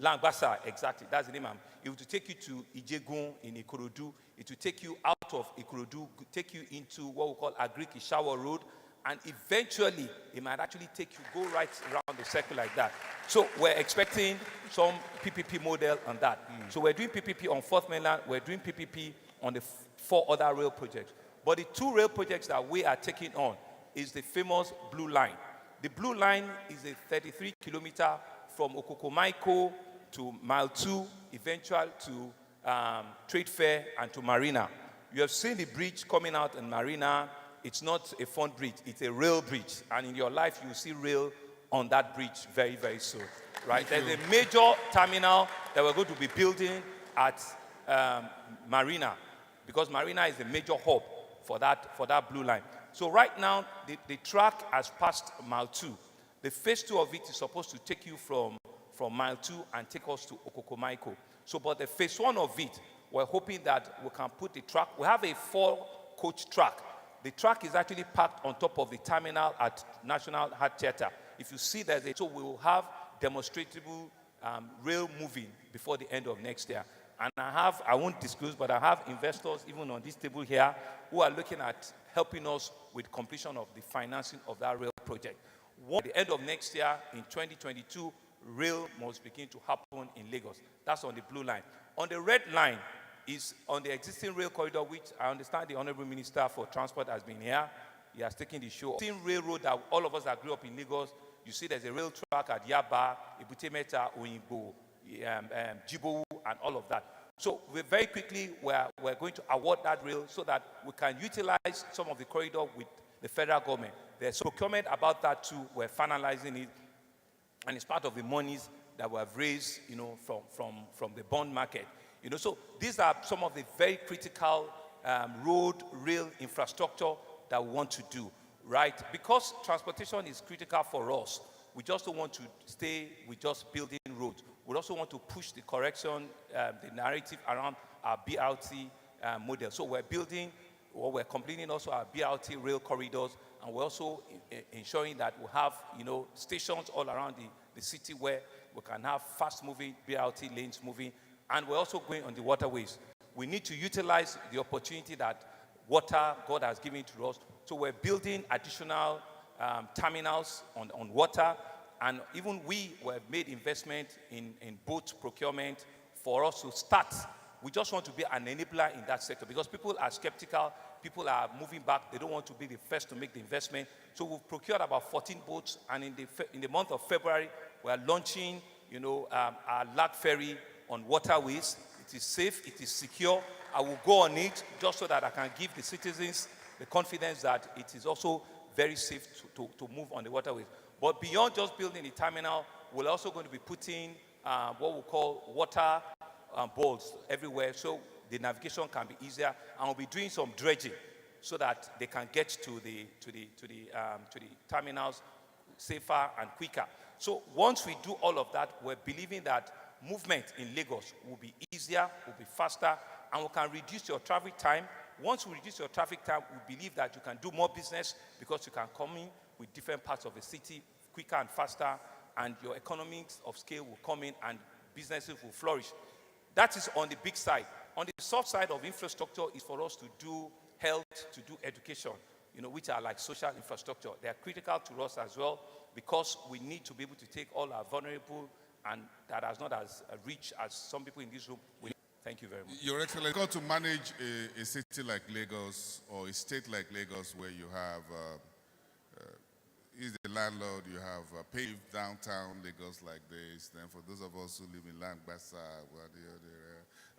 Speaker 11: Langbasa, exactly. That's the name. It will take you to Ijegun in Ikorodu. It will take you out of Ikorodu, take you into what we call Agric Ishawa Road, and eventually it might actually take you, go right around the circle like that. So we're expecting some PPP model on that. So we're doing PPP on 4th Mainland, we're doing PPP on the 4 other rail projects. But the 2 rail projects that we are taking on is the famous Blue Line. The Blue Line is a 33-kilometer from Okokomaiko to Mile 2, eventual to Trade Fair and to Marina. You have seen the bridge coming out in Marina, it's not a fun bridge, it's a rail bridge. And in your life, you'll see rail on that bridge very, very soon. Right? There's a major terminal that we're going to be building at Marina, because Marina is a major hub for that blue line. So right now, the track has passed mile 2. The phase 2 of it is supposed to take you from mile 2 and take us to Okokomaiko. So, but the phase 1 of it, we're hoping that we can put the track. We have a 4-coach track. The track is actually parked on top of the terminal at National Art Theatre. If you see that, so we will have demonstrable rail moving before the end of next year. And I won't disclose, but I have investors even on this table here who are looking at helping us with completion of the financing of that rail project. At the end of next year, in 2022, rail must begin to happen in Lagos. That's on the blue line. On the red line is on the existing rail corridor, which I understand the Honorable Minister for Transport has been here. He has taken the show. Same railroad that all of us that grew up in Lagos, you see there's a rail track at Yaba, Ebute-Metta, Oyingbo, Jibowu, and all of that. So very quickly, we're going to award that rail so that we can utilize some of the corridor with the federal government. There's procurement about that too. We're finalizing it. And it's part of the monies that we have raised, from the bond market. So these are some of the very critical road, rail infrastructure that we want to do, right? Because transportation is critical for us, we just don't want to stay with just building roads. We also want to push the correction, the narrative around our BRT model. So we're completing also our BRT rail corridors, and we're also ensuring that we have, stations all around the city where we can have fast-moving BRT lanes moving, and we're also going on the waterways. We need to utilize the opportunity that water God has given to us. So we're building additional terminals on water, and even we have made investment in boat procurement for us to start. We just want to be an enabler in that sector because people are skeptical, people are moving back, they don't want to be the first to make the investment. So we've procured about 14 boats, and in the month of February, we are launching, our lag ferry on waterways. It is safe, it is secure. I will go on it just so that I can give the citizens the confidence that it is also very safe to move on the waterways. But beyond just building the terminal, we're also going to be putting what we call water balls everywhere, so the navigation can be easier, and we'll be doing some dredging so that they can get to the terminals safer and quicker. So once we do all of that, we're believing that movement in Lagos will be easier, will be faster, and we can reduce your traffic time. Once we reduce your traffic time, we believe that you can do more business because you can come in with different parts of the city quicker and faster, and your economies of scale will come in and businesses will flourish. That is on the big side. On the soft side of infrastructure is for us to do health, to do education, which are like social infrastructure. They are critical to us as well because we need to be able to take all our vulnerable and that are not as rich as some people in this room. Thank you very much.
Speaker 10: Your Excellency, got to manage a city like Lagos or a state like Lagos where you have is the landlord, you have paved downtown Lagos like this. Then for those of us who live in Langbasa,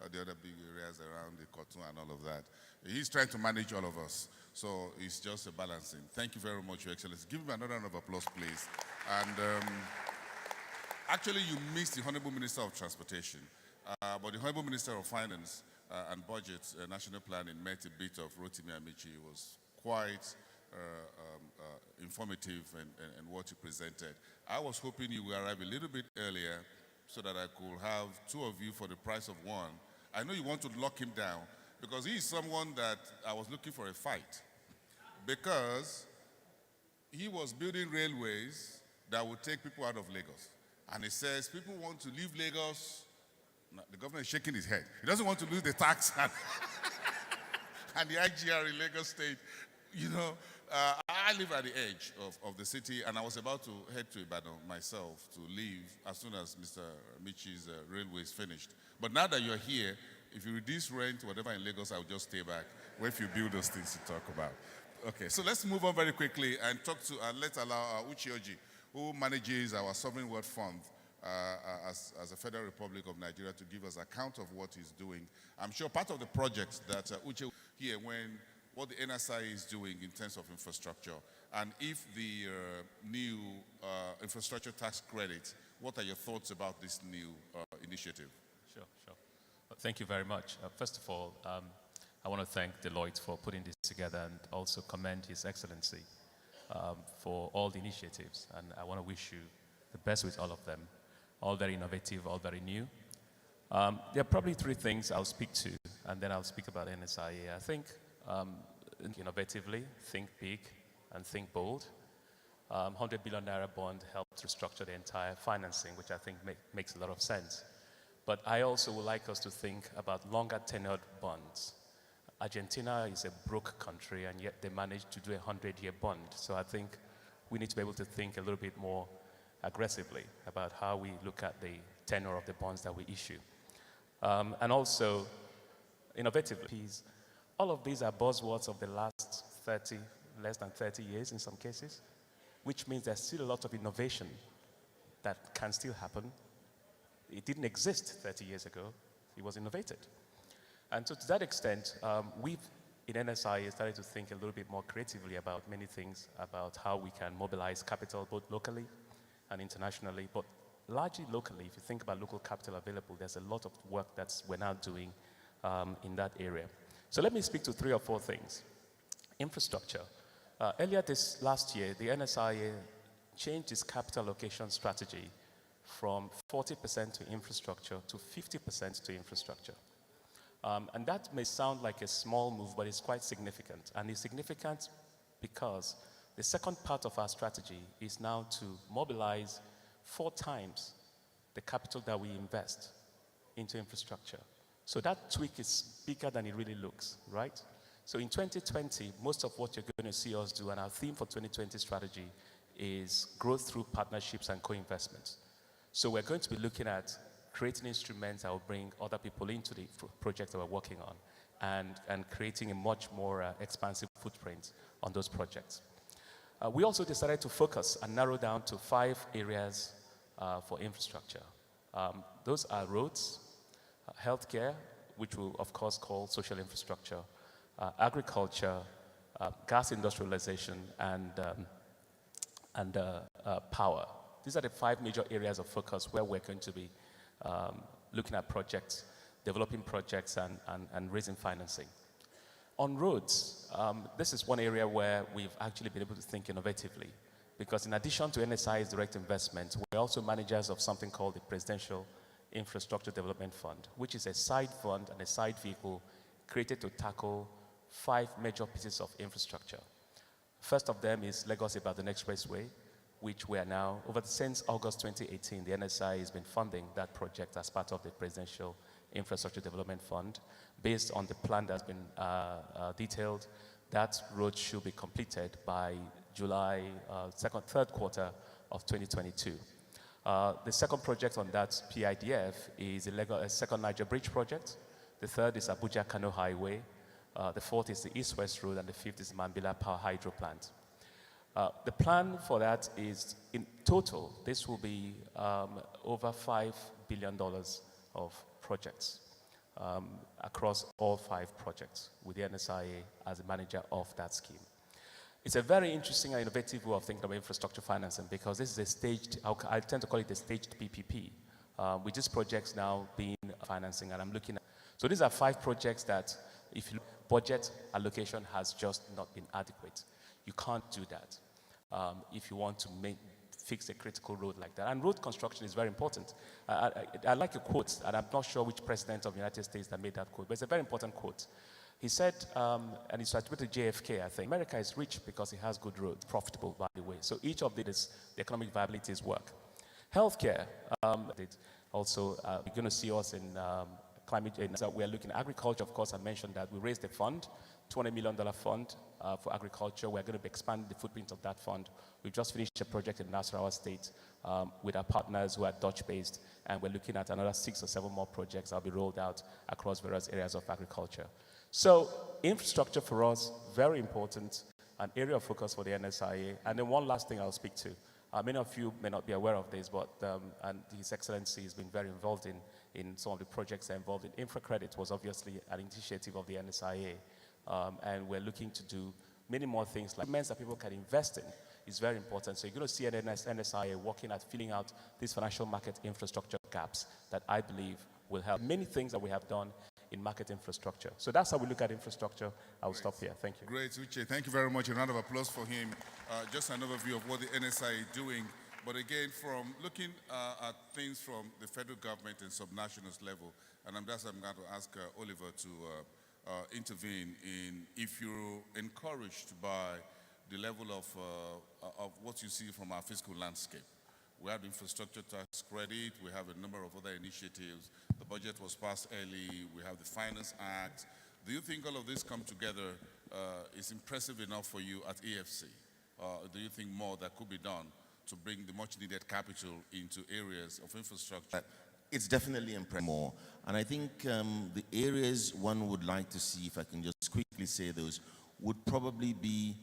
Speaker 10: the other big areas around the Cotton and all of that, he's trying to manage all of us. So it's just a balancing. Thank you very much, Your Excellency. Give him another round of applause, please. And actually, you missed the Honorable Minister of Transportation, but the Honorable Minister of Finance and Budget, National Planning, met a bit of Rotimi Amici. It was quite informative and what you presented. I was hoping you would arrive a little bit earlier so that I could have two of you for the price of one. I know you want to lock him down because he is someone that I was looking for a fight because he was building railways that would take people out of Lagos. And he says people want to leave Lagos. No, the governor is shaking his head. He doesn't want to lose the tax and the IGR in Lagos State. I live at the edge of the city, and I was about to head to Ibadan myself to leave as soon as Mr. Michi's railway is finished. But now that you're here, if you reduce rent, whatever in Lagos, I'll just stay back. Where if you build those things to talk about. Okay, so let's move on very quickly and talk to, let's allow Uche Oji, who manages our Sovereign Wealth Fund as a Federal Republic of Nigeria, to give us account of what he's doing. I'm sure part of the project that Uche here when what the NSI is doing in terms of infrastructure, and if the new infrastructure tax credit, what are your thoughts about this new initiative?
Speaker 12: Sure. Well, thank you very much. First of all, I want to thank Deloitte for putting this together and also commend His Excellency for all the initiatives. And I want to wish you the best with all of them. All very innovative, all very new. There are probably three things I'll speak to, and then I'll speak about NSIA. I think innovatively, think big, and think bold. 100 billion naira bond helped restructure the entire financing, which I think makes a lot of sense. But I also would like us to think about longer tenured bonds. Argentina is a broke country, and yet they managed to do a 100-year bond. So I think we need to be able to think a little bit more aggressively about how we look at the tenure of the bonds that we issue. And also, innovatively, all of these are buzzwords of the last less than 30 years in some cases, which means there's still a lot of innovation that can still happen. It didn't exist 30 years ago. It was innovated. And so to that extent, we've, in NSI, started to think a little bit more creatively about many things, about how we can mobilize capital both locally and internationally, but largely locally. If you think about local capital available, there's a lot of work that we're now doing in that area. So let me speak to 3 or 4 things. Infrastructure. Earlier this last year, the NSIA changed its capital allocation strategy from 40% to infrastructure to 50% to infrastructure. And that may sound like a small move, but it's quite significant. And it's significant because the second part of our strategy is now to mobilize 4 times the capital that we invest into infrastructure. So that tweak is bigger than it really looks, right? So in 2020, most of what you're going to see us do, and our theme for 2020 strategy is growth through partnerships and co-investments. So we're going to be looking at creating instruments that will bring other people into the projects that we're working on and creating a much more expansive footprint on those projects. We also decided to focus and narrow down to 5 areas for infrastructure. Those are roads, healthcare, which we'll of course call social infrastructure, agriculture, gas industrialization, and power. These are the 5 major areas of focus where we're going to be looking at projects, developing projects, and raising financing. On roads, this is one area where we've actually been able to think innovatively, because in addition to NSI's direct investment, we're also managers of something called the Presidential Infrastructure Development Fund, which is a side fund and a side vehicle created to tackle 5 major pieces of infrastructure. First of them is Lagos-Ibadan Expressway, which we are now, since August 2018, the NSI has been funding that project as part of the Presidential Infrastructure Development Fund. Based on the plan that's been detailed, that road should be completed by July, third quarter of 2022. The second project on that PIDF is the second Niger Bridge project. The third is Abuja-Kano Highway. The fourth is the East-West Road, and the fifth is Mambila Power Hydro Plant. The plan for that is, in total, this will be over $5 billion of projects across all 5 projects with the NSIA as a manager of that scheme. It's a very interesting and innovative way of thinking about infrastructure financing, because this is a staged, I tend to call it a staged PPP, with these projects now being financing, and I'm looking at. So these are 5 projects that, if you budget allocation has just not been adequate. You can't do that if you want to fix a critical road like that. And road construction is very important. I like a quote, and I'm not sure which president of the United States that made that quote, but it's a very important quote. He said, and it's attributed to JFK, I think, America is rich because it has good roads, profitable, by the way. So each of these, the economic viability is work. Healthcare, also, you're going to see us in climate change. So we're looking at agriculture, of course. I mentioned that we raised a fund, $200 million fund for agriculture. We're going to be expanding the footprint of that fund. We've just finished a project in Nasarawa State with our partners who are Dutch-based, and we're looking at another 6 or 7 more projects that will be rolled out across various areas of agriculture. So infrastructure for us, very important, an area of focus for the NSIA. And then one last thing I'll speak to. Many of you may not be aware of this, but and His Excellency has been very involved in some of the projects they're involved in. InfraCredit was obviously an initiative of the NSIA and we're looking to do many more things like that people can invest in is very important. So you're going to see an NSIA working at filling out these financial market infrastructure gaps that I believe will help. Many things that we have done in market infrastructure. So that's how we look at infrastructure. I'll stop here. Thank you.
Speaker 10: Great, Uche. Thank you very much. A round of applause for him. Just an overview of what the NSI is doing. But again, from looking at things from the federal government and subnational level, and I'm going to ask Oliver to intervene in if you're encouraged by the level of what you see from our fiscal landscape. We have the infrastructure tax credit, we have a number of other initiatives, the budget was passed early, we have the Finance Act. Do you think all of this come together is impressive enough for you at AFC? Do you think more that could be done to bring the much needed capital into areas of infrastructure?
Speaker 13: It's definitely impressive more. And I think the areas one would like to see, if I can just quickly say those, would probably be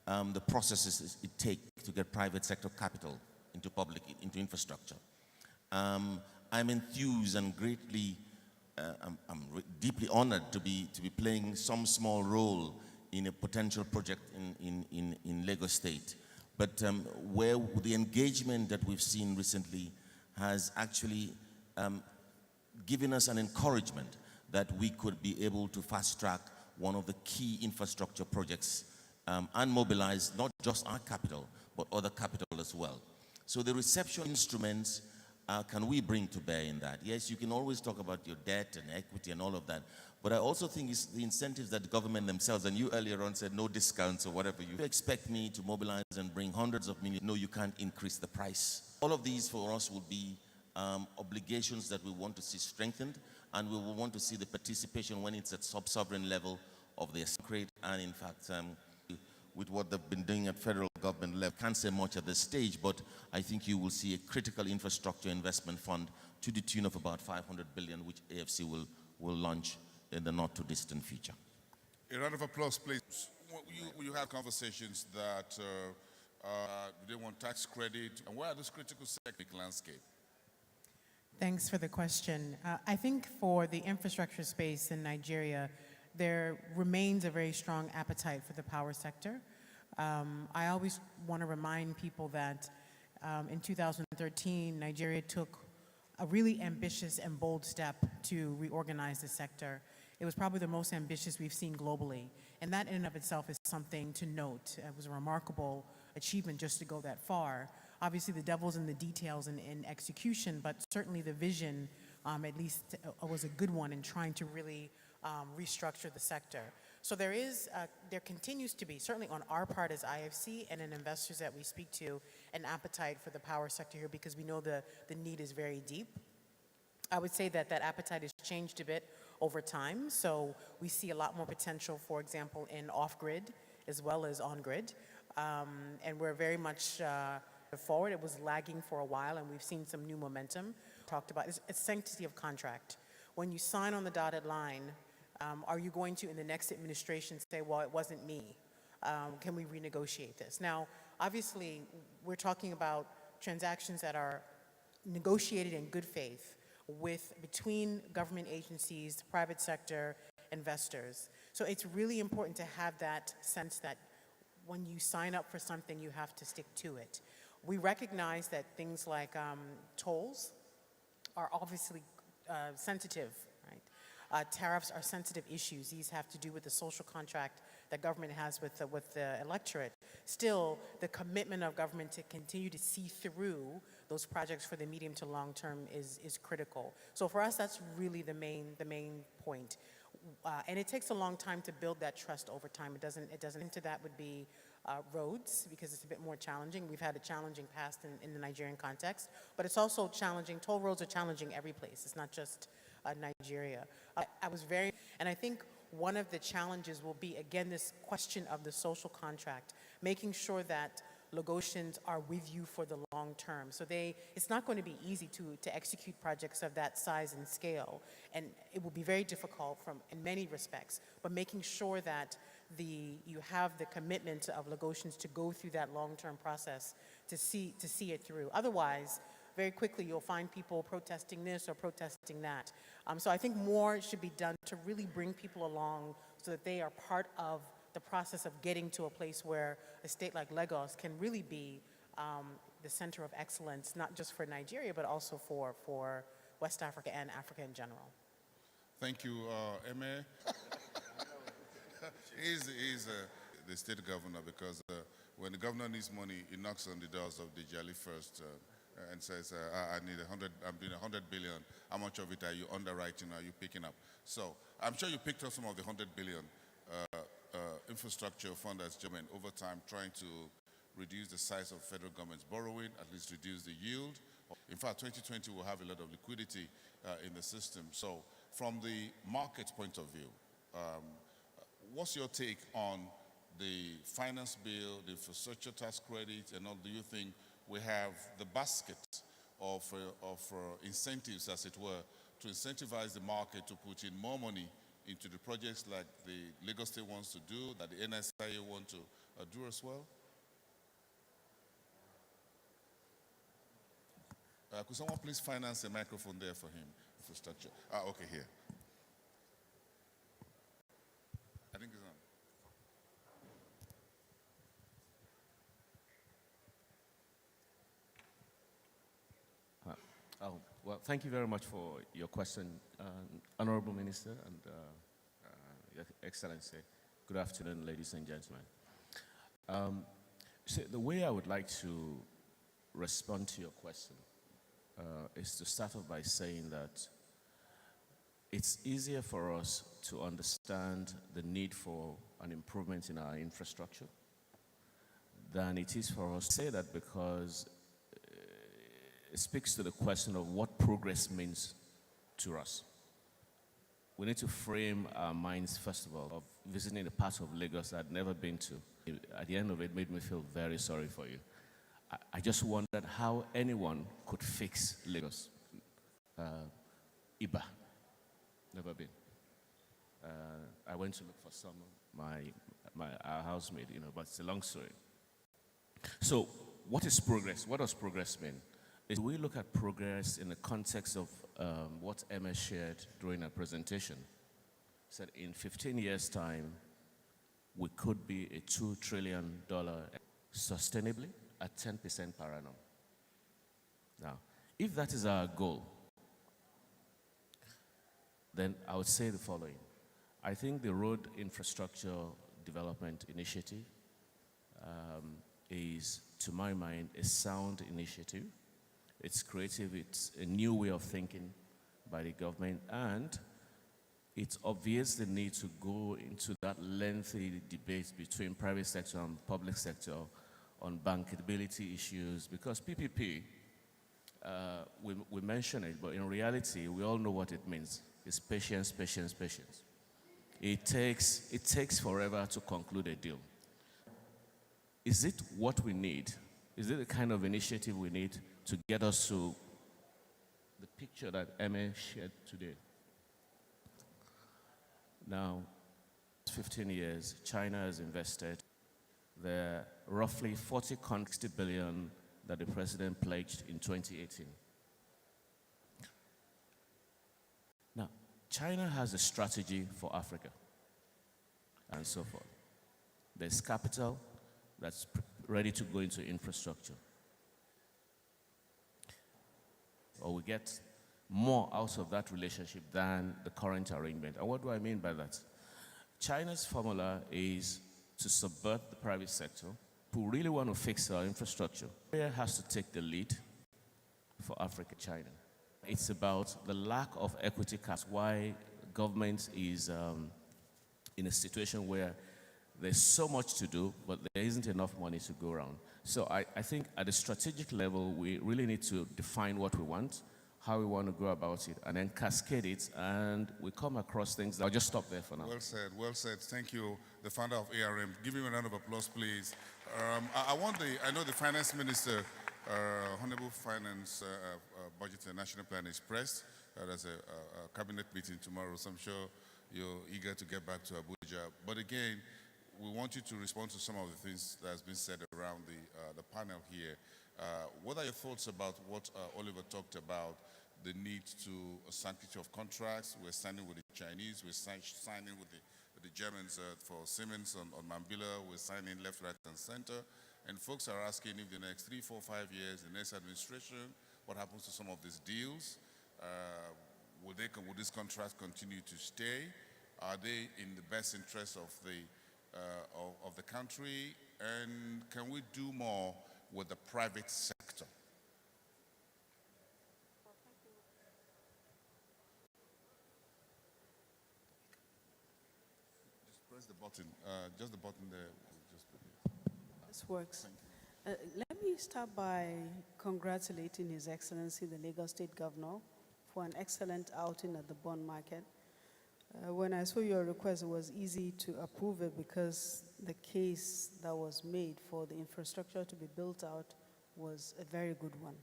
Speaker 13: the processes it takes to get private sector capital into infrastructure. I'm enthused and greatly, I'm deeply honored to be playing some small role in a potential project in Lagos State. But where the engagement that we've seen recently has actually given us an encouragement that we could be able to fast track one of the key infrastructure projects and mobilize not just our capital, but other capital as well. So the reception instruments can we bring to bear in that? Yes, you can always talk about your debt and equity and all of that, but I also think it's the incentives that the government themselves, and you earlier on said no discounts or whatever. You expect me to mobilize and bring hundreds of millions. No, you can't increase the price. All of these for us will be obligations that we want to see strengthened, and we will want to see the participation when it's at sub-sovereign level of the create, and in fact, with what they've been doing at federal government level. Can't say much at this stage, but I think you will see a critical infrastructure investment fund to the tune of about 500 billion, which AFC will launch in the not too distant future.
Speaker 10: A round of applause, please. You have conversations that they want tax credit, and where are those critical sector landscape?
Speaker 6: Thanks for the question. I think for the infrastructure space in Nigeria, there remains a very strong appetite for the power sector. I always want to remind people that in 2013, Nigeria took a really ambitious and bold step to reorganize the sector. It was probably the most ambitious we've seen globally. And that in and of itself is something to note. It was a remarkable achievement just to go that far. Obviously, the devil's in the details in execution, but certainly the vision, at least, was a good one in trying to really restructure the sector. So there continues to be, certainly on our part as IFC and in investors that we speak to, an appetite for the power sector here because we know the need is very deep. I would say that appetite has changed a bit over time. So we see a lot more potential, for example, in off-grid as well as on-grid. And we're very much forward. It was lagging for a while, and we've seen some new momentum. Talked about it's sanctity of contract. When you sign on the dotted line, are you going to, in the next administration, say, well, it wasn't me? Can we renegotiate this? Now, obviously, we're talking about transactions that are negotiated in good faith between government agencies, private sector, investors. So it's really important to have that sense that when you sign up for something, you have to stick to it. We recognize that things like tolls are obviously sensitive, right? Tariffs are sensitive issues. These have to do with the social contract that government has with the electorate. Still, the commitment of government to continue to see through those projects for the medium to long term is critical. So for us, that's really the main point. And it takes a long time to build that trust over time. It doesn't. Into that would be roads, because it's a bit more challenging. We've had a challenging past in the Nigerian context, but it's also challenging. Toll roads are challenging every place. It's not just Nigeria. And I think one of the challenges will be, again, this question of the social contract, making sure that Lagosians are with you for the long term. So it's not going to be easy to execute projects of that size and scale, and it will be very difficult in many respects, but making sure that you have the commitment of Lagosians to go through that long-term process to see it through. Otherwise, very quickly you'll find people protesting this or protesting that. So I think more should be done to really bring people along so that they are part of the process of getting to a place where a state like Lagos can really be the center of excellence, not just for Nigeria, but also for West Africa and Africa in general.
Speaker 10: Thank you, Eme. He's the state governor because when the governor needs money, he knocks on the doors of the Jali first and says, I need 100, I'm doing 100 billion. How much of it are you underwriting, are you picking up? So I'm sure you picked up some of the 100 billion infrastructure fund that's German over time, trying to reduce the size of federal government's borrowing, at least reduce the yield. In fact, 2020 will have a lot of liquidity in the system. So from the market point of view, what's your take on the finance bill, the infrastructure tax credit, and all? Do you think we have the basket of incentives, as it were, to incentivize the market to put in more money into the projects like the Lagos State wants to do, that the NSIA want to do as well? Could someone please finance a microphone there for him? Infrastructure. Okay, here. I think it's on.
Speaker 14: Well, thank you very much for your question, Honorable Minister and Your Excellency. Good afternoon, ladies and gentlemen. So the way I would like to respond to your question is to start off by saying that it's easier for us to understand the need for an improvement in our infrastructure than it is for us to say that, because it speaks to the question of what progress means to us. We need to frame our minds, first of all, of visiting a part of Lagos I'd never been to. At the end of it, made me feel very sorry for you. I just wondered how anyone could fix Lagos. Iba, never been. I went to look for some, our housemate, but it's a long story. So, what is progress? What does progress mean? We look at progress in the context of what Emma shared during her presentation. Said in 15 years' time, we could be a $2 trillion sustainably at 10% per annum. Now, if that is our goal, then I would say the following. I think the Road Infrastructure Development Initiative is, to my mind, a sound initiative. It's creative, it's a new way of thinking by the government, and it obviates the need to go into that lengthy debate between private sector and public sector on bankability issues, because PPP, we mention it, but in reality, we all know what it means. It's patience, patience, patience. It takes forever to conclude a deal. Is it what we need? Is it the kind of initiative we need to get us to the picture that Emma shared today? Now, 15 years, China has invested the roughly 60 billion that the president pledged in 2018. Now, China has a strategy for Africa and so forth. There's capital that's ready to go into infrastructure. Or we get more out of that relationship than the current arrangement. And what do I mean by that? China's formula is to subvert the private sector, who really want to fix our infrastructure. Where has to take the lead for Africa, China? It's about the lack of equity capital. Why government is in a situation where there's so much to do, but there isn't enough money to go around. So I think at a strategic level, we really need to define what we want, how we want to go about it, and then cascade it, and we come across things. I'll just stop there for now.
Speaker 10: Well said, well said. Thank you, the founder of ARM. Give him a round of applause, please. I know the finance minister, Honorable Finance, Budget and National Plan is pressed. There's a cabinet meeting tomorrow, so I'm sure you're eager to get back to Abuja. But again, we want you to respond to some of the things that has been said around the panel here. What are your thoughts about what Oliver talked about, the need to a sanctity of contracts? We're signing with the Chinese, we're signing with the Germans for Siemens on Mambila. We're signing left, right, and center. And folks are asking if the next 3, 4, 5 years, the next administration, what happens to some of these deals? Will this contract continue to stay? Are they in the best interest of the country? And can we do more with the private sector? Just press the button. Just the button there.
Speaker 4: This works. Let me start by congratulating His Excellency, the Lagos State Governor, for an excellent outing at the bond market. When I saw your request, it was easy to approve it because the case that was made for the infrastructure to be built out was a very good one.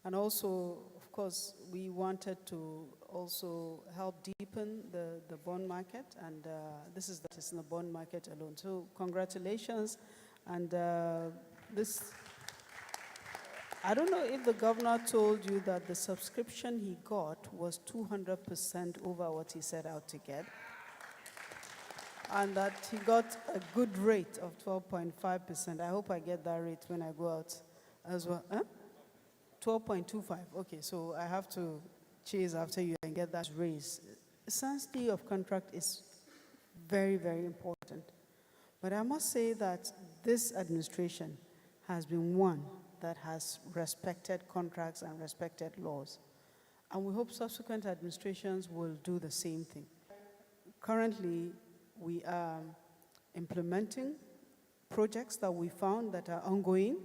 Speaker 4: And also, of course, we wanted to also help deepen the bond market, and this is in the bond market alone. So congratulations. And I don't know if the governor told you that the subscription he got was 200% over what he set out to get, and that he got a good rate of 12.5%. I hope I get that rate when I go out as well. 12.25. Okay, so I have to chase after you and get that raise. Sanctity of contract is very, very important. But I must say that this administration has been one that has respected contracts and respected laws. And we hope subsequent administrations will do the same thing. Currently, we are implementing projects that we found that are ongoing.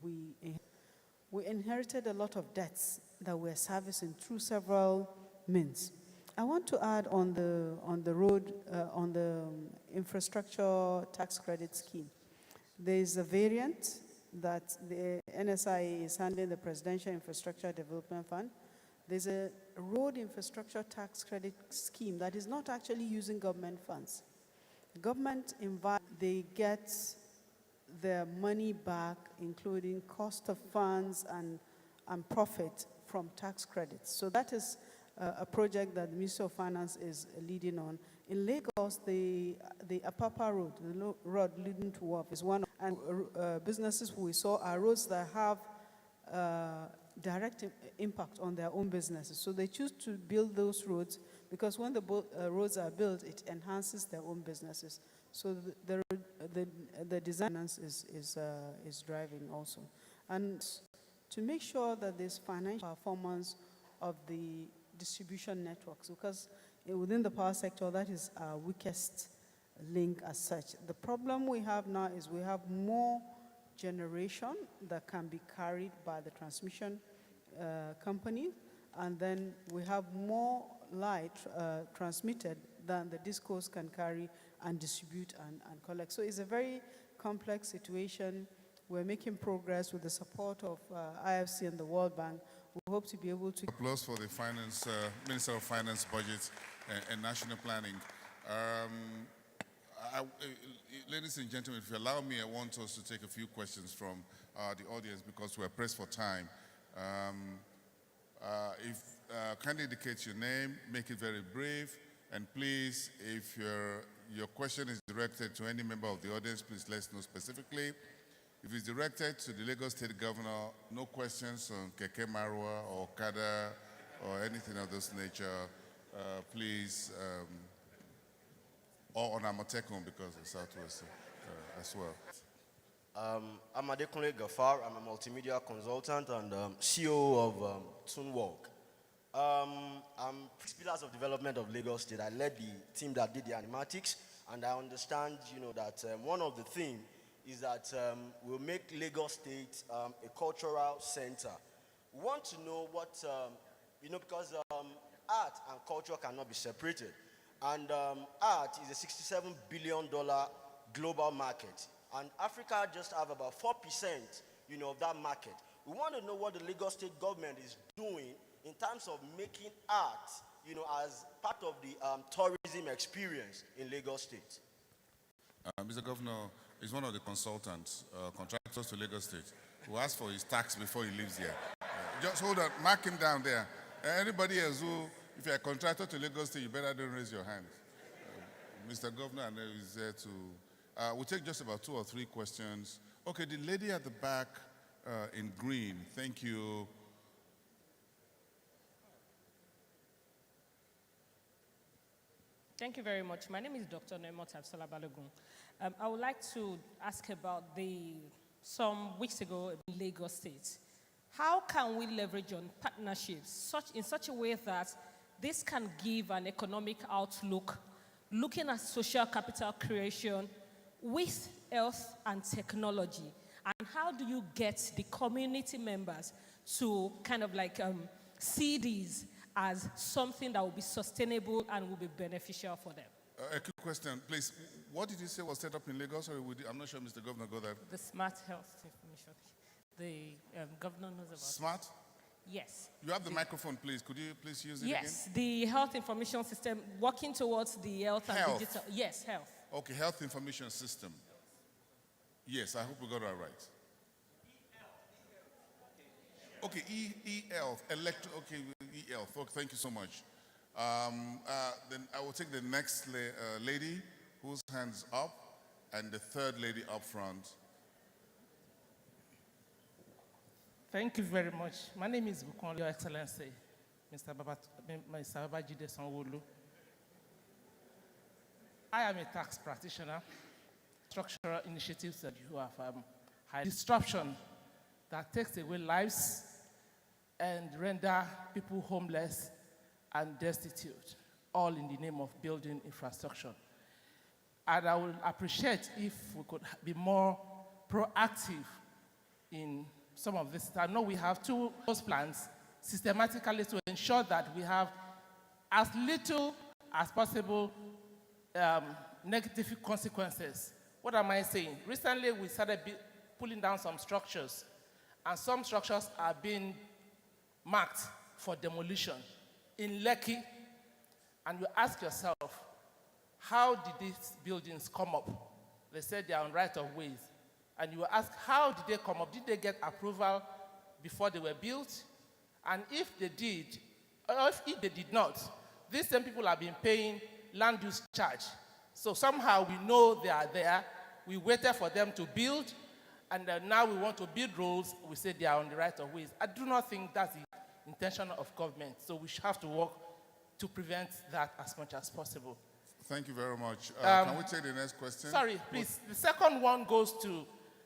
Speaker 4: We inherited a lot of debts that we're servicing through several means. I want to add on the infrastructure tax credit scheme. There is a variant that the NSIA is handling, the Presidential Infrastructure Development Fund. There's a road infrastructure tax credit scheme that is not actually using government funds. The government, they get their money back, including cost of funds and profit from tax credits. So that is a project that the Ministry of Finance is leading on. In Lagos, the Apapa Road, the road leading to Wharf, is one of, and businesses we saw are roads that have direct impact on their own businesses. So they choose to build those roads because when the roads are built, it enhances their own businesses. So the design is driving also. And to make sure that there's financial performance of the distribution networks, because within the power sector, that is our weakest link as such. The problem we have now is we have more generation that can be carried by the transmission company, and then we have more light transmitted than the discos can carry and distribute and collect. So it's a very complex situation. We're making progress with the support of IFC and the World Bank. We hope to be able to...
Speaker 10: Applause for the Finance, Minister of Finance, Budget and National Planning. Ladies and gentlemen, if you allow me, I want us to take a few questions from the audience because we're pressed for time. Kindly indicate your name, make it very brief, and please, if your question is directed to any member of the audience, please let us know specifically. If it's directed to the Lagos State Governor, no questions on Keke Marwa or Okada or anything of this nature, please, or on Amotekun because of Southwest as well.
Speaker 15: I'm Adekunle Gafar. I'm a multimedia consultant and CEO of Tunwalk. I'm pillars of development of Lagos State. I led the team that did the animatics, and I understand, that one of the things is that we'll make Lagos State a cultural center. We want to know what, because art and culture cannot be separated. And art is a $67 billion global market. And Africa just have about 4%, of that market. We want to know what the Lagos State government is doing in terms of making art, as part of the tourism experience in Lagos State.
Speaker 10: Mr. Governor is one of the consultants, contractors to Lagos State, who asks for his tax before he leaves here. Just hold on, mark him down there. Anybody else who, if you're a contractor to Lagos State, you better don't raise your hand. Mr. Governor, I know is there to. We'll take just about 2 or 3 questions. Okay, the lady at the back in green, thank you.
Speaker 16: Thank you very much. My name is Dr. Nemot Absala Balogun. I would like to ask about some weeks ago in Lagos State. How can we leverage on partnerships in such a way that this can give an economic outlook, looking at social capital creation with health and technology? And how do you get the community members to kind of like see these as something that will be sustainable and will be beneficial for them?
Speaker 10: A quick question, please. What did you say was set up in Lagos? Or I'm not sure Mr. Governor got that.
Speaker 16: The smart health information. The governor knows about
Speaker 10: Smart?
Speaker 16: Yes.
Speaker 10: You have the microphone, please. Could you please use it
Speaker 16: Yes,
Speaker 10: again?
Speaker 16: the health information system, working towards the health and digital. Yes, health.
Speaker 10: Okay, health information system. Yes, I hope we got that right. Okay, e-health, okay, e-health. Okay, thank you so much. Then I will take the next lady whose hand's up, and the third lady up front.
Speaker 17: Thank you very much. My name is Bukon, Your Excellency, Mr. Babajide Sanwo-Olu. I am a tax practitioner. Structural initiatives that you have high disruption that takes away lives and render people homeless and destitute, all in the name of building infrastructure. And I would appreciate if we could be more proactive in some of this. I know we have those plans systematically to ensure that we have as little as possible negative consequences. What am I saying? Recently, we started pulling down some structures, and some structures are being marked for demolition in Lekki. And you ask yourself, how did these buildings come up? They said they are on right-of-ways. And you ask, how did they come up? Did they get approval before they were built? And if they did, or if they did not, these same people have been paying land use charge. So somehow we know they are there. We waited for them to build, and now we want to build roads. We say they are on the right-of-ways. I do not think that's the intention of government. So we should have to work to prevent that as much as possible.
Speaker 10: Thank you very much. Can we take the next question?
Speaker 17: Sorry, please. The second one goes to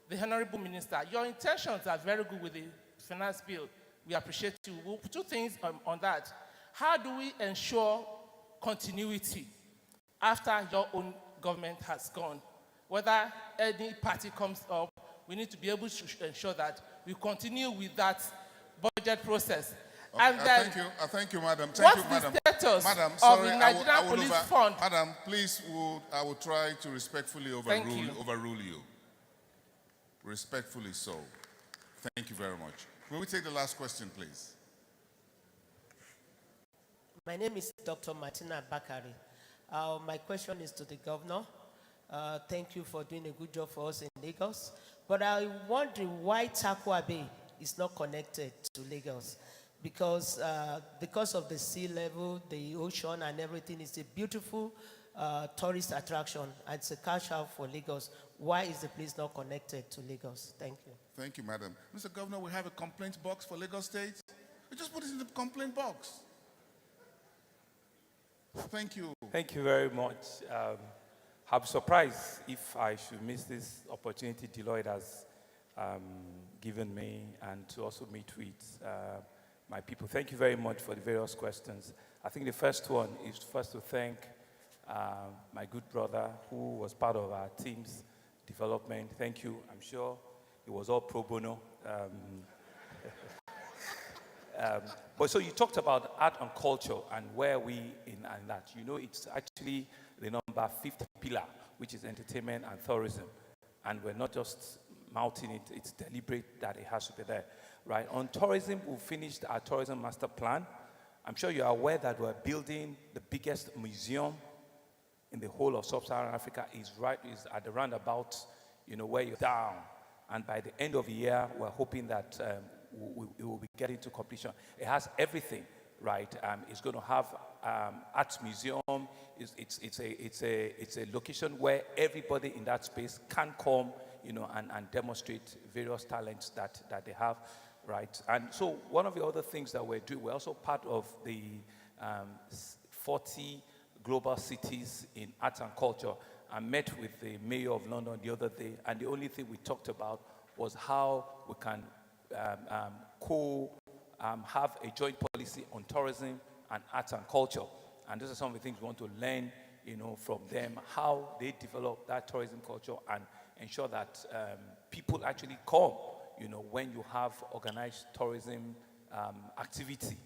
Speaker 17: the Honorable Minister. Your intentions are very good with the finance bill. We appreciate you. We'll put 2 things on that. How do we ensure continuity after your own government has gone? Whether any party comes up, we need to be able to ensure that we continue with that budget process.
Speaker 10: Okay,
Speaker 17: and then,
Speaker 10: thank you, madam.
Speaker 17: What's the status of the Nigerian Police Fund?
Speaker 10: Madam, please, I will try to respectfully overrule you. Respectfully so. Thank you very much. Will we take the last question, please?
Speaker 18: My name is Dr. Martina Bakari. My question is to the governor. Thank you for doing a good job for us in Lagos. But I'm wondering why Takwa Bay is not connected to Lagos. Because of the sea level, the ocean and everything, it's a beautiful tourist attraction. And it's a cash out for Lagos. Why is the place not connected to Lagos? Thank you.
Speaker 10: Thank you, madam. Mr. Governor, we have a complaint box for Lagos State. We just put it in the complaint box. Thank you.
Speaker 11: Thank you very much. I'm surprised if I should miss this opportunity Deloitte has given me, and to also meet with my people. Thank you very much for the various questions. I think the first one is first to thank my good brother who was part of our team's development. Thank you. I'm sure it was all pro bono. But so you talked about art and culture and where we in and that. You know, it's actually the number 5th pillar, which is entertainment and tourism. And we're not just mouthing it, it's deliberate that it has to be there, right? On tourism, we finished our tourism master plan. I'm sure you're aware that we're building the biggest museum in the whole of sub-Saharan Africa is at the roundabout, you know, where you're down. And by the end of the year, we're hoping that it will be getting to completion. It has everything, right? It's going to have arts museum. It's a location where everybody in that space can come, and demonstrate various talents that they have, right? And so one of the other things that we're doing, we're also part of the 40 global cities in arts and culture. I met with the mayor of London the other day, and the only thing we talked about was how we can have a joint policy on tourism and arts and culture. And these are some of the things we want to learn, from them, how they develop that tourism culture and ensure that people actually come, when you have organized tourism activity.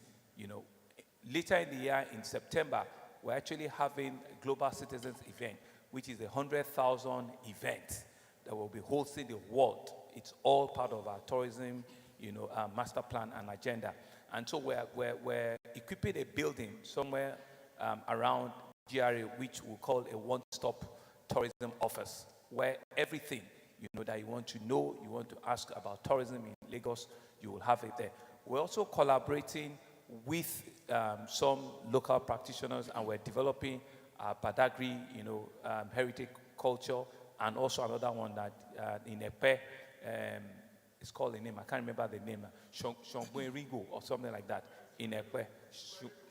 Speaker 11: Later in the year, in September, we're actually having a Global Citizens event, which is a 100,000 event that will be hosting the world. It's all part of our tourism, master plan and agenda. And so we're equipping a building somewhere around GRA, which we'll call a one-stop tourism office, where everything, that you want to know, you want to ask about tourism in Lagos, you will have it there. We're also collaborating with some local practitioners, and we're developing Badagry, heritage culture, and also another one that in Epe, it's called a name, I can't remember the name, Shongwe Rigo or something like that, in Epe,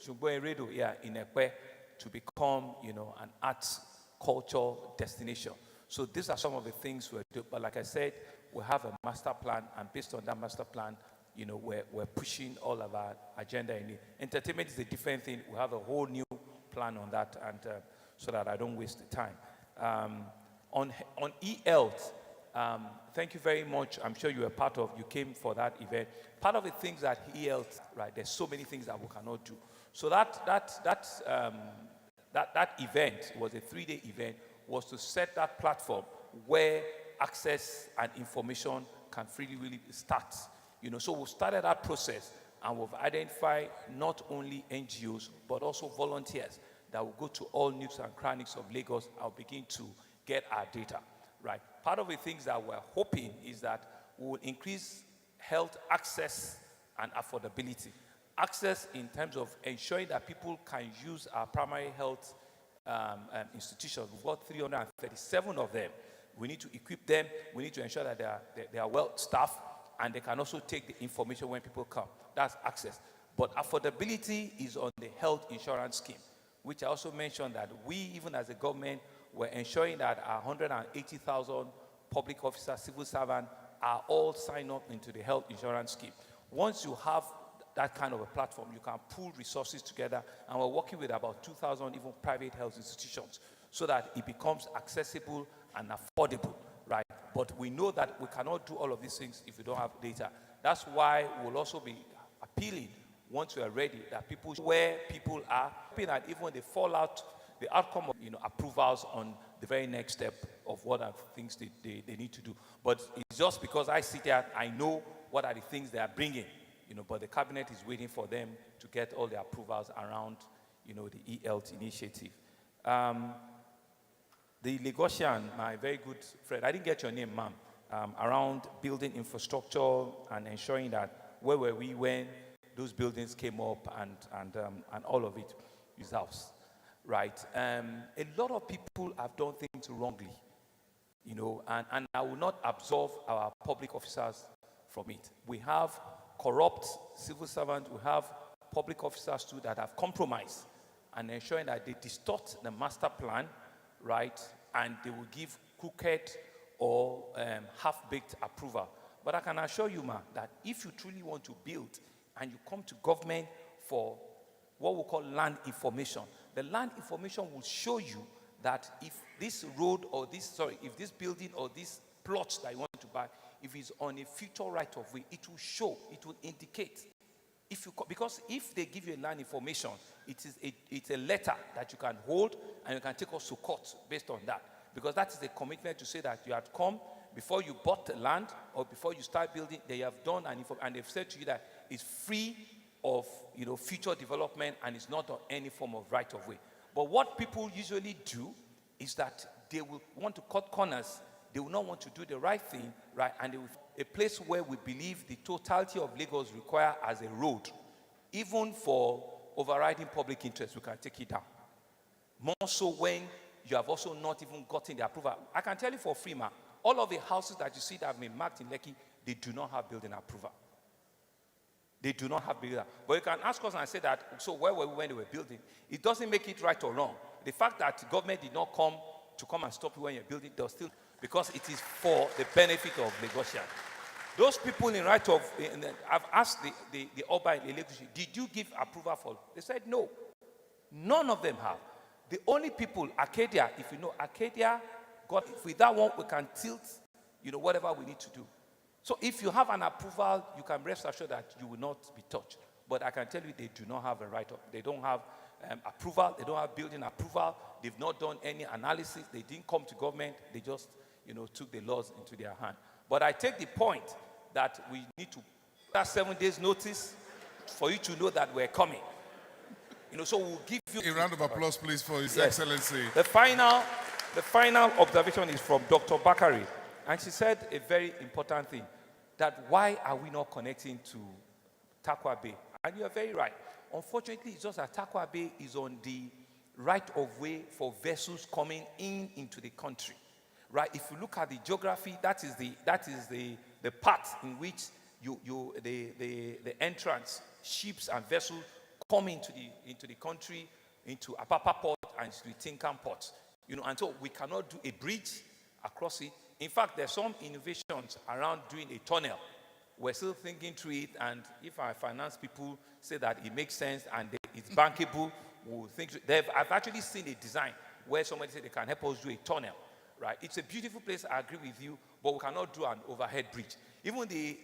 Speaker 11: Shongwe Rigo, yeah, in Epe, to become, an arts culture destination. So these are some of the things we're doing, but like I said, we have a master plan, and based on that master plan, we're pushing all of our agenda in it. Entertainment is a different thing. We have a whole new plan on that, and so that I don't waste the time. On e-health, thank you very much. I'm sure you came for that event. Part of the things that e-health, right, there's so many things that we cannot do. So that event was a 3-day event, was to set that platform where access and information can freely really start. So we started that process, and we've identified not only NGOs, but also volunteers that will go to all nooks and crannies of Lagos and begin to get our data, right? Part of the things that we're hoping is that we will increase health access and affordability. Access in terms of ensuring that people can use our primary health institutions. We've got 337 of them. We need to equip them. We need to ensure that they are well staffed, and they can also take the information when people come. That's access. But affordability is on the health insurance scheme, which I also mentioned that we, even as a government, we're ensuring that our 180,000 public officers, civil servants, are all signed up into the health insurance scheme. Once you have that kind of a platform, you can pool resources together, and we're working with about 2,000 even private health institutions so that it becomes accessible and affordable, right? But we know that we cannot do all of these things if we don't have data. That's why we'll also be appealing, once we are ready, that people, where people are, hoping that even the fallout, the outcome of approvals on the very next step of what are things they need to do. But it's just because I sit there, I know what are the things they are bringing, but the cabinet is waiting for them to get all the approvals around, the e-health initiative. The Lagosian, my very good friend, I didn't get your name, ma'am, around building infrastructure and ensuring that where were we when those buildings came up and all of it is ours, right? A lot of people have done things wrongly, and I will not absolve our public officers from it. We have corrupt civil servants, we have public officers too that have compromised and ensuring that they distort the master plan, right? And they will give crooked or half-baked approval. But I can assure you, ma, that if you truly want to build and you come to government for what we call land information, the land information will show you that if this road or if this building or this plot that you want to buy, if it's on a future right-of-way, it will show, it will indicate. Because if they give you a land information, it's a letter that you can hold and you can take us to court based on that. Because that is a commitment to say that you had come before you bought the land or before you start building, they have done and they've said to you that it's free of future development and it's not on any form of right-of-way. But what people usually do is that they will want to cut corners. They will not want to do the right thing, right? And they will, a place where we believe the totality of Lagos require as a road, even for overriding public interest, we can take it down. More so when you have also not even gotten the approval. I can tell you for free, man, all of the houses that you see that have been marked in Lekki, they do not have building approval. They do not have building. But you can ask us and say that, so where were we when they were building? It doesn't make it right or wrong. The fact that the government did not come and stop you when you're building, does still, because it is for the benefit of Lagosians. Those people in right of, I've asked the Oba in Lagos, did you give approval for? They said no. None of them have. The only people, Arcadia, if you know, Arcadia got, with that one, we can tilt, whatever we need to do. So if you have an approval, you can rest assured that you will not be touched. But I can tell you they do not have a right of, they don't have approval, they don't have building approval, they've not done any analysis, they didn't come to government, they just, took the laws into their hand. But I take the point that we need to, that 7 days notice for you to know that we're coming. So we'll give you
Speaker 10: a round of applause, please, for His Excellency.
Speaker 11: The final observation is from Dr. Bakari, and she said a very important thing, that why are we not connecting to Takwa Bay? And you're very right. Unfortunately, it's just that Takwa Bay is on the right of way for vessels coming into the country. Right? If you look at the geography, that is the path in which the entrance, ships and vessels come into the country, into Apapa Port and to the Tinkan Port. And so we cannot do a bridge across it. In fact, there's some innovations around doing a tunnel. We're still thinking through it, and if our finance people say that it makes sense and it's bankable, we'll think. I've actually seen a design where somebody said they can help us do a tunnel. Right? It's a beautiful place, I agree with you, but we cannot do an overhead bridge. Even the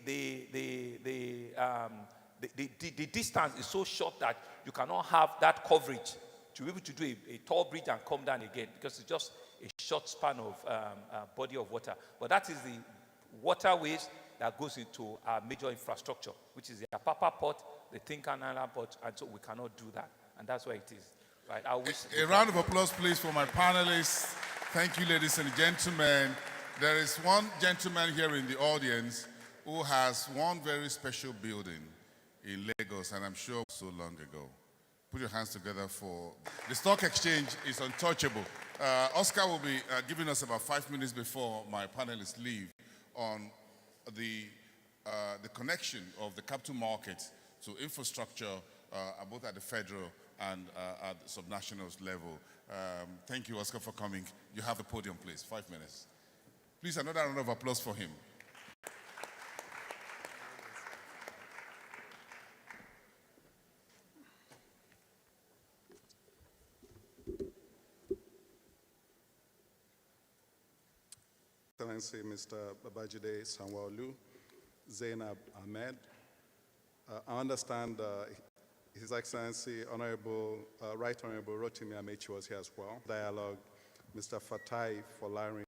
Speaker 11: distance is so short that you cannot have that coverage to be able to do a tall bridge and come down again, because it's just a short span of body of water. But that is the waterways that goes into our major infrastructure, which is the Apapa Port, the Tinkan Island Port, and so we cannot do that. And that's where it is. Right? I wish
Speaker 10: a round of applause, please, for my panelists. Thank you, ladies and gentlemen. There is one gentleman here in the audience who has one very special building in Lagos, and I'm sure so long ago. Put your hands together for the stock exchange is untouchable. Oscar will be giving us about 5 minutes before my panelists leave on the connection of the capital market to infrastructure, both at the federal and at the subnational level. Thank you, Oscar, for coming. You have the podium, please. 5 minutes. Please, another round of applause for him.
Speaker 19: Excellency Mr. Babajide Sanwo-Olu, Zainab Ahmed. I understand His Excellency Right Honorable Rotimi Amechi was here as well. Dialogue, Mr. Fatai Folari,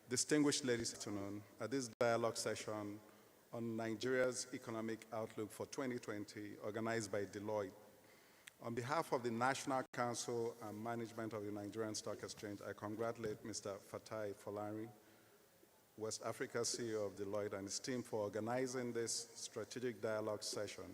Speaker 19: distinguished ladies and gentlemen, at this dialogue session on Nigeria's economic outlook for 2020, organized by Deloitte. On behalf of the National Council and Management of the Nigerian Stock Exchange, I congratulate Mr. Fatai Folari, West Africa CEO of Deloitte, and his team for organizing this strategic dialogue session,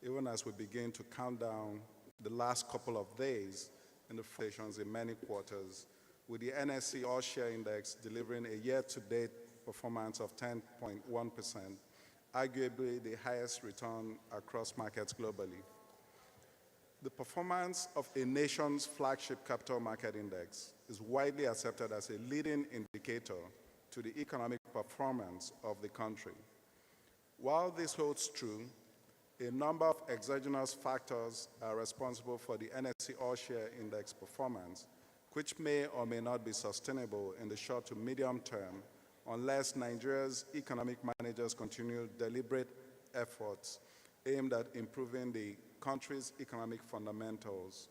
Speaker 19: even as we begin to count down the last couple of days in the stations in many quarters, with the NSE All-Share Index delivering a year-to-date performance of 10.1%, arguably the highest return across markets globally. The performance of a nation's flagship capital market index is widely accepted as a leading indicator to the economic performance of the country. While this holds true, a number of exogenous factors are responsible for the NSE All-Share Index performance, which may or may not be sustainable in the short to medium term unless Nigeria's economic managers continue deliberate efforts aimed at improving the country's economic fundamentals.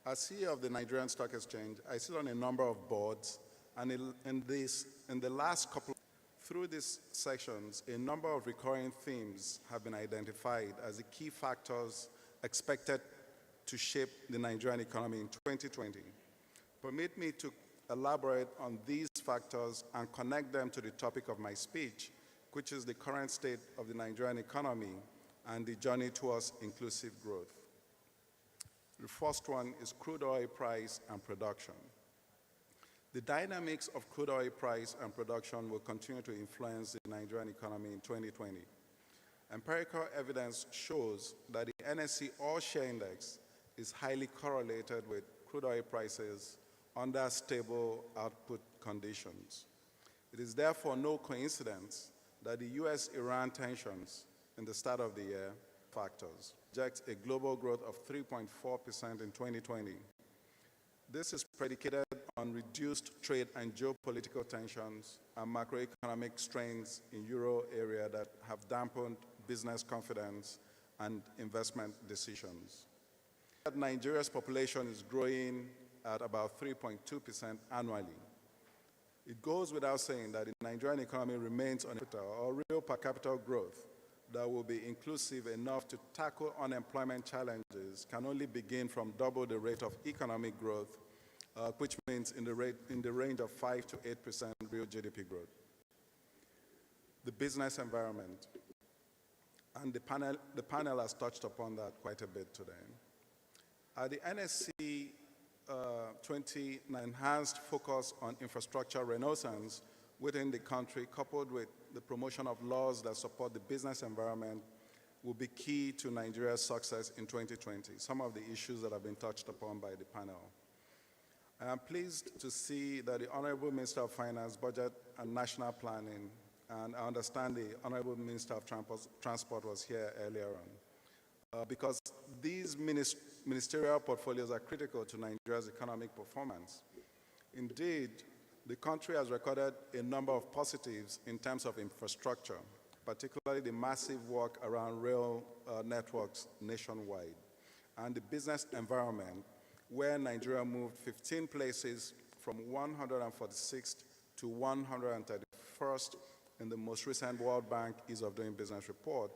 Speaker 19: As CEO of the Nigerian Stock Exchange, I sit on a number of boards, and in the last couple, through these sections, a number of recurring themes have been identified as the key factors expected to shape the Nigerian economy in 2020. Permit me to elaborate on these factors and connect them to the topic of my speech, which is the current state of the Nigerian economy and the journey towards inclusive growth. The first one is crude oil price and production. The dynamics of crude oil price and production will continue to influence the Nigerian economy in 2020. Empirical evidence shows that the NSE All-Share Index is highly correlated with crude oil prices under stable output conditions. It is therefore no coincidence that the US-Iran tensions in the start of the year factors project a global growth of 3.4% in 2020. This is predicated on reduced trade and geopolitical tensions and macroeconomic strains in Euro area that have dampened business confidence and investment decisions. Nigeria's population is growing at about 3.2% annually. It goes without saying that the Nigerian economy remains on a real per capita growth that will be inclusive enough to tackle unemployment challenges can only begin from double the rate of economic growth, which means in the range of 5 to 8% real GDP growth. The business environment, and the panel has touched upon that quite a bit today. The NSC 20 enhanced focus on infrastructure renaissance within the country, coupled with the promotion of laws that support the business environment, will be key to Nigeria's success in 2020. Some of the issues that have been touched upon by the panel. I am pleased to see that the Honorable Minister of Finance, Budget and National Planning, and I understand the Honorable Minister of Transport was here earlier on, because these ministerial portfolios are critical to Nigeria's economic performance. Indeed, the country has recorded a number of positives in terms of infrastructure, particularly the massive work around rail networks nationwide, and the business environment, where Nigeria moved 15 places from 146th to 131st in the most recent World Bank Ease of Doing Business report,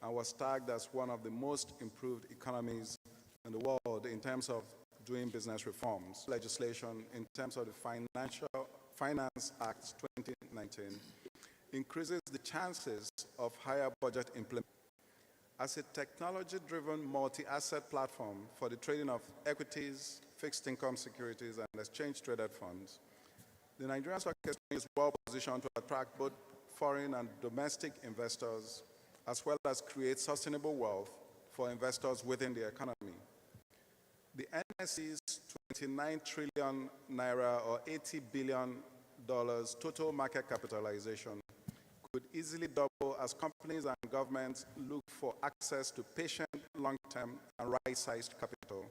Speaker 19: and was tagged as one of the most improved economies in the world in terms of doing business reforms. Legislation in terms of the Finance Act 2019 increases the chances of higher budget implementation. As a technology-driven multi-asset platform for the trading of equities, fixed income securities, and exchange-traded funds, the Nigerian Stock Exchange is well positioned to attract both foreign and domestic investors, as well as create sustainable wealth for investors within the economy. The NSE's 29 trillion naira or $80 billion total market capitalization could easily double as companies and governments look for access to patient, long-term, and right-sized capital,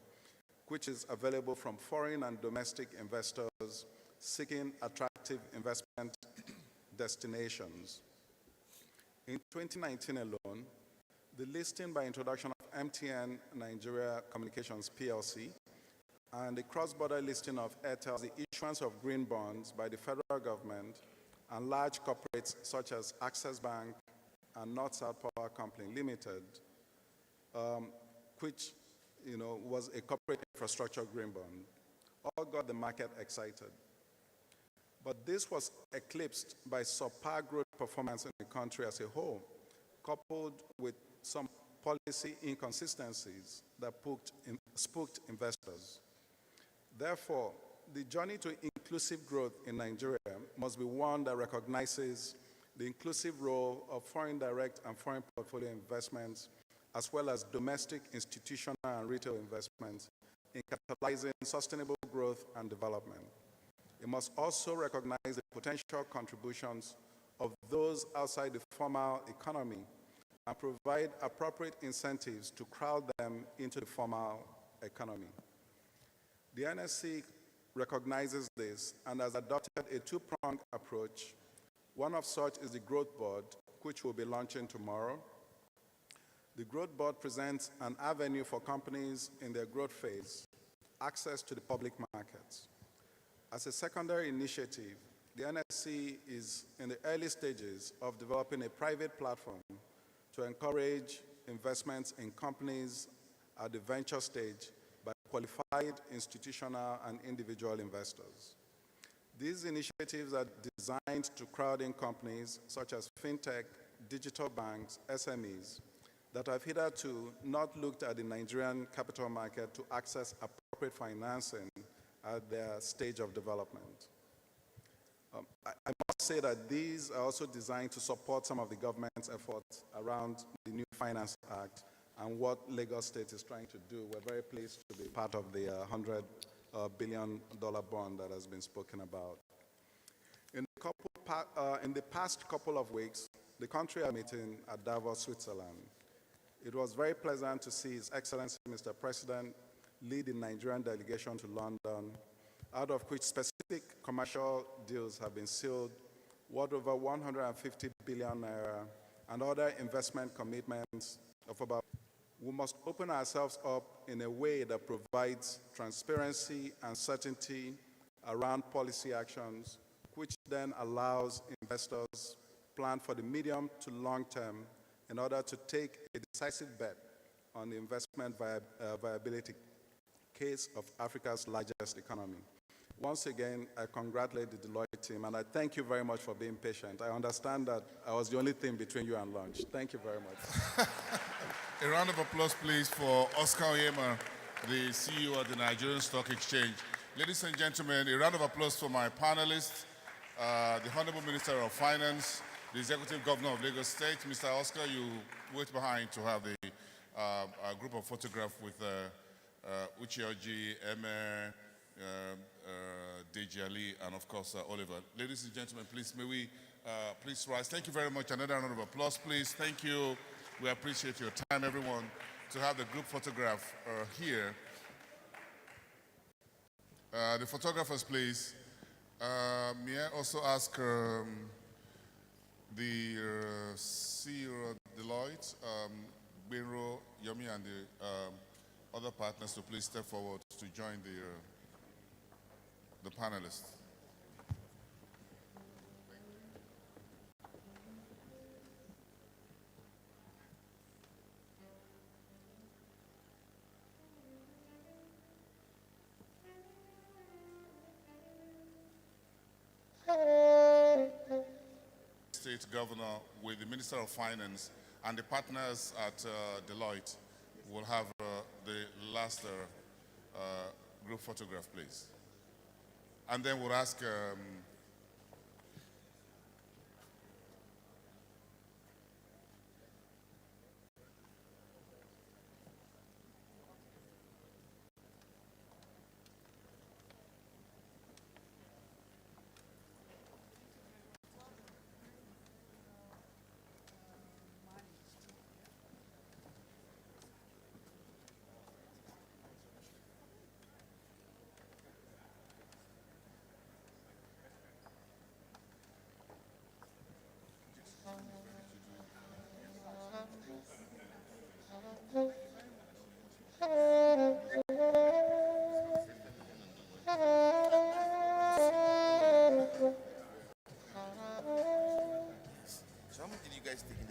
Speaker 19: which is available from foreign and domestic investors seeking attractive investment destinations. In 2019 alone, the listing by introduction of MTN Nigeria Communications PLC and the cross-border listing of Airtel, the issuance of green bonds by the federal government and large corporates such as Access Bank and North-South Power Company Limited, which was a corporate infrastructure green bond, all got the market excited. But this was eclipsed by subpar growth performance in the country as a whole, coupled with some policy inconsistencies that spooked investors. Therefore, the journey to inclusive growth in Nigeria must be one that recognizes the inclusive role of foreign direct and foreign portfolio investments, as well as domestic institutional and retail investments in catalyzing sustainable growth and development. It must also recognize the potential contributions of those outside the formal economy and provide appropriate incentives to crowd them into the formal economy. The NSC recognizes this and has adopted a two-pronged approach. One of such is the Growth Board, which will be launching tomorrow. The Growth Board presents an avenue for companies in their growth phase, access to the public markets. As a secondary initiative, the NSC is in the early stages of developing a private platform to encourage investments in companies at the venture stage by qualified institutional and individual investors. These initiatives are designed to crowd in companies such as fintech, digital banks, SMEs, that have hitherto not looked at the Nigerian capital market to access appropriate financing at their stage of development. I must say that these are also designed to support some of the government's efforts around the new Finance Act and what Lagos State is trying to do. We're very pleased to be part of the $100 billion bond that has been spoken about. In the past couple of weeks, the country had a meeting at Davos, Switzerland. It was very pleasant to see His Excellency Mr. President lead the Nigerian delegation to London, out of which specific commercial deals have been sealed, worth over 150 billion naira, and other investment commitments of about. We must open ourselves up in a way that provides transparency and certainty around policy actions, which then allows investors plan for the medium to long term in order to take a decisive bet on the investment viability case of Africa's largest economy. Once again, I congratulate the Deloitte team, and I thank you very much for being patient. I understand that I was the only thing between you and lunch. Thank you very much.
Speaker 10: A round of applause, please, for Oscar Oyema, the CEO of the Nigerian Stock Exchange. Ladies and gentlemen, a round of applause for my panelists, the Honorable Minister of Finance, the Executive Governor of Lagos State. Mr. Oscar, you wait behind to have the group of photographs with Uchioji, Emir, Deji Ali, and of course, Oliver. Ladies and gentlemen, please, may we please rise. Thank you very much. Another round of applause, please. Thank you. We appreciate your time, everyone, to have the group photograph here. The photographers, please. May I also ask the CEO of Deloitte, Benro, Yomi, and the other partners to please step forward to join the panelists. State Governor with the Minister of Finance and the partners at Deloitte will have the last group photograph, please. And then we'll ask
Speaker 8: So how much did you guys take in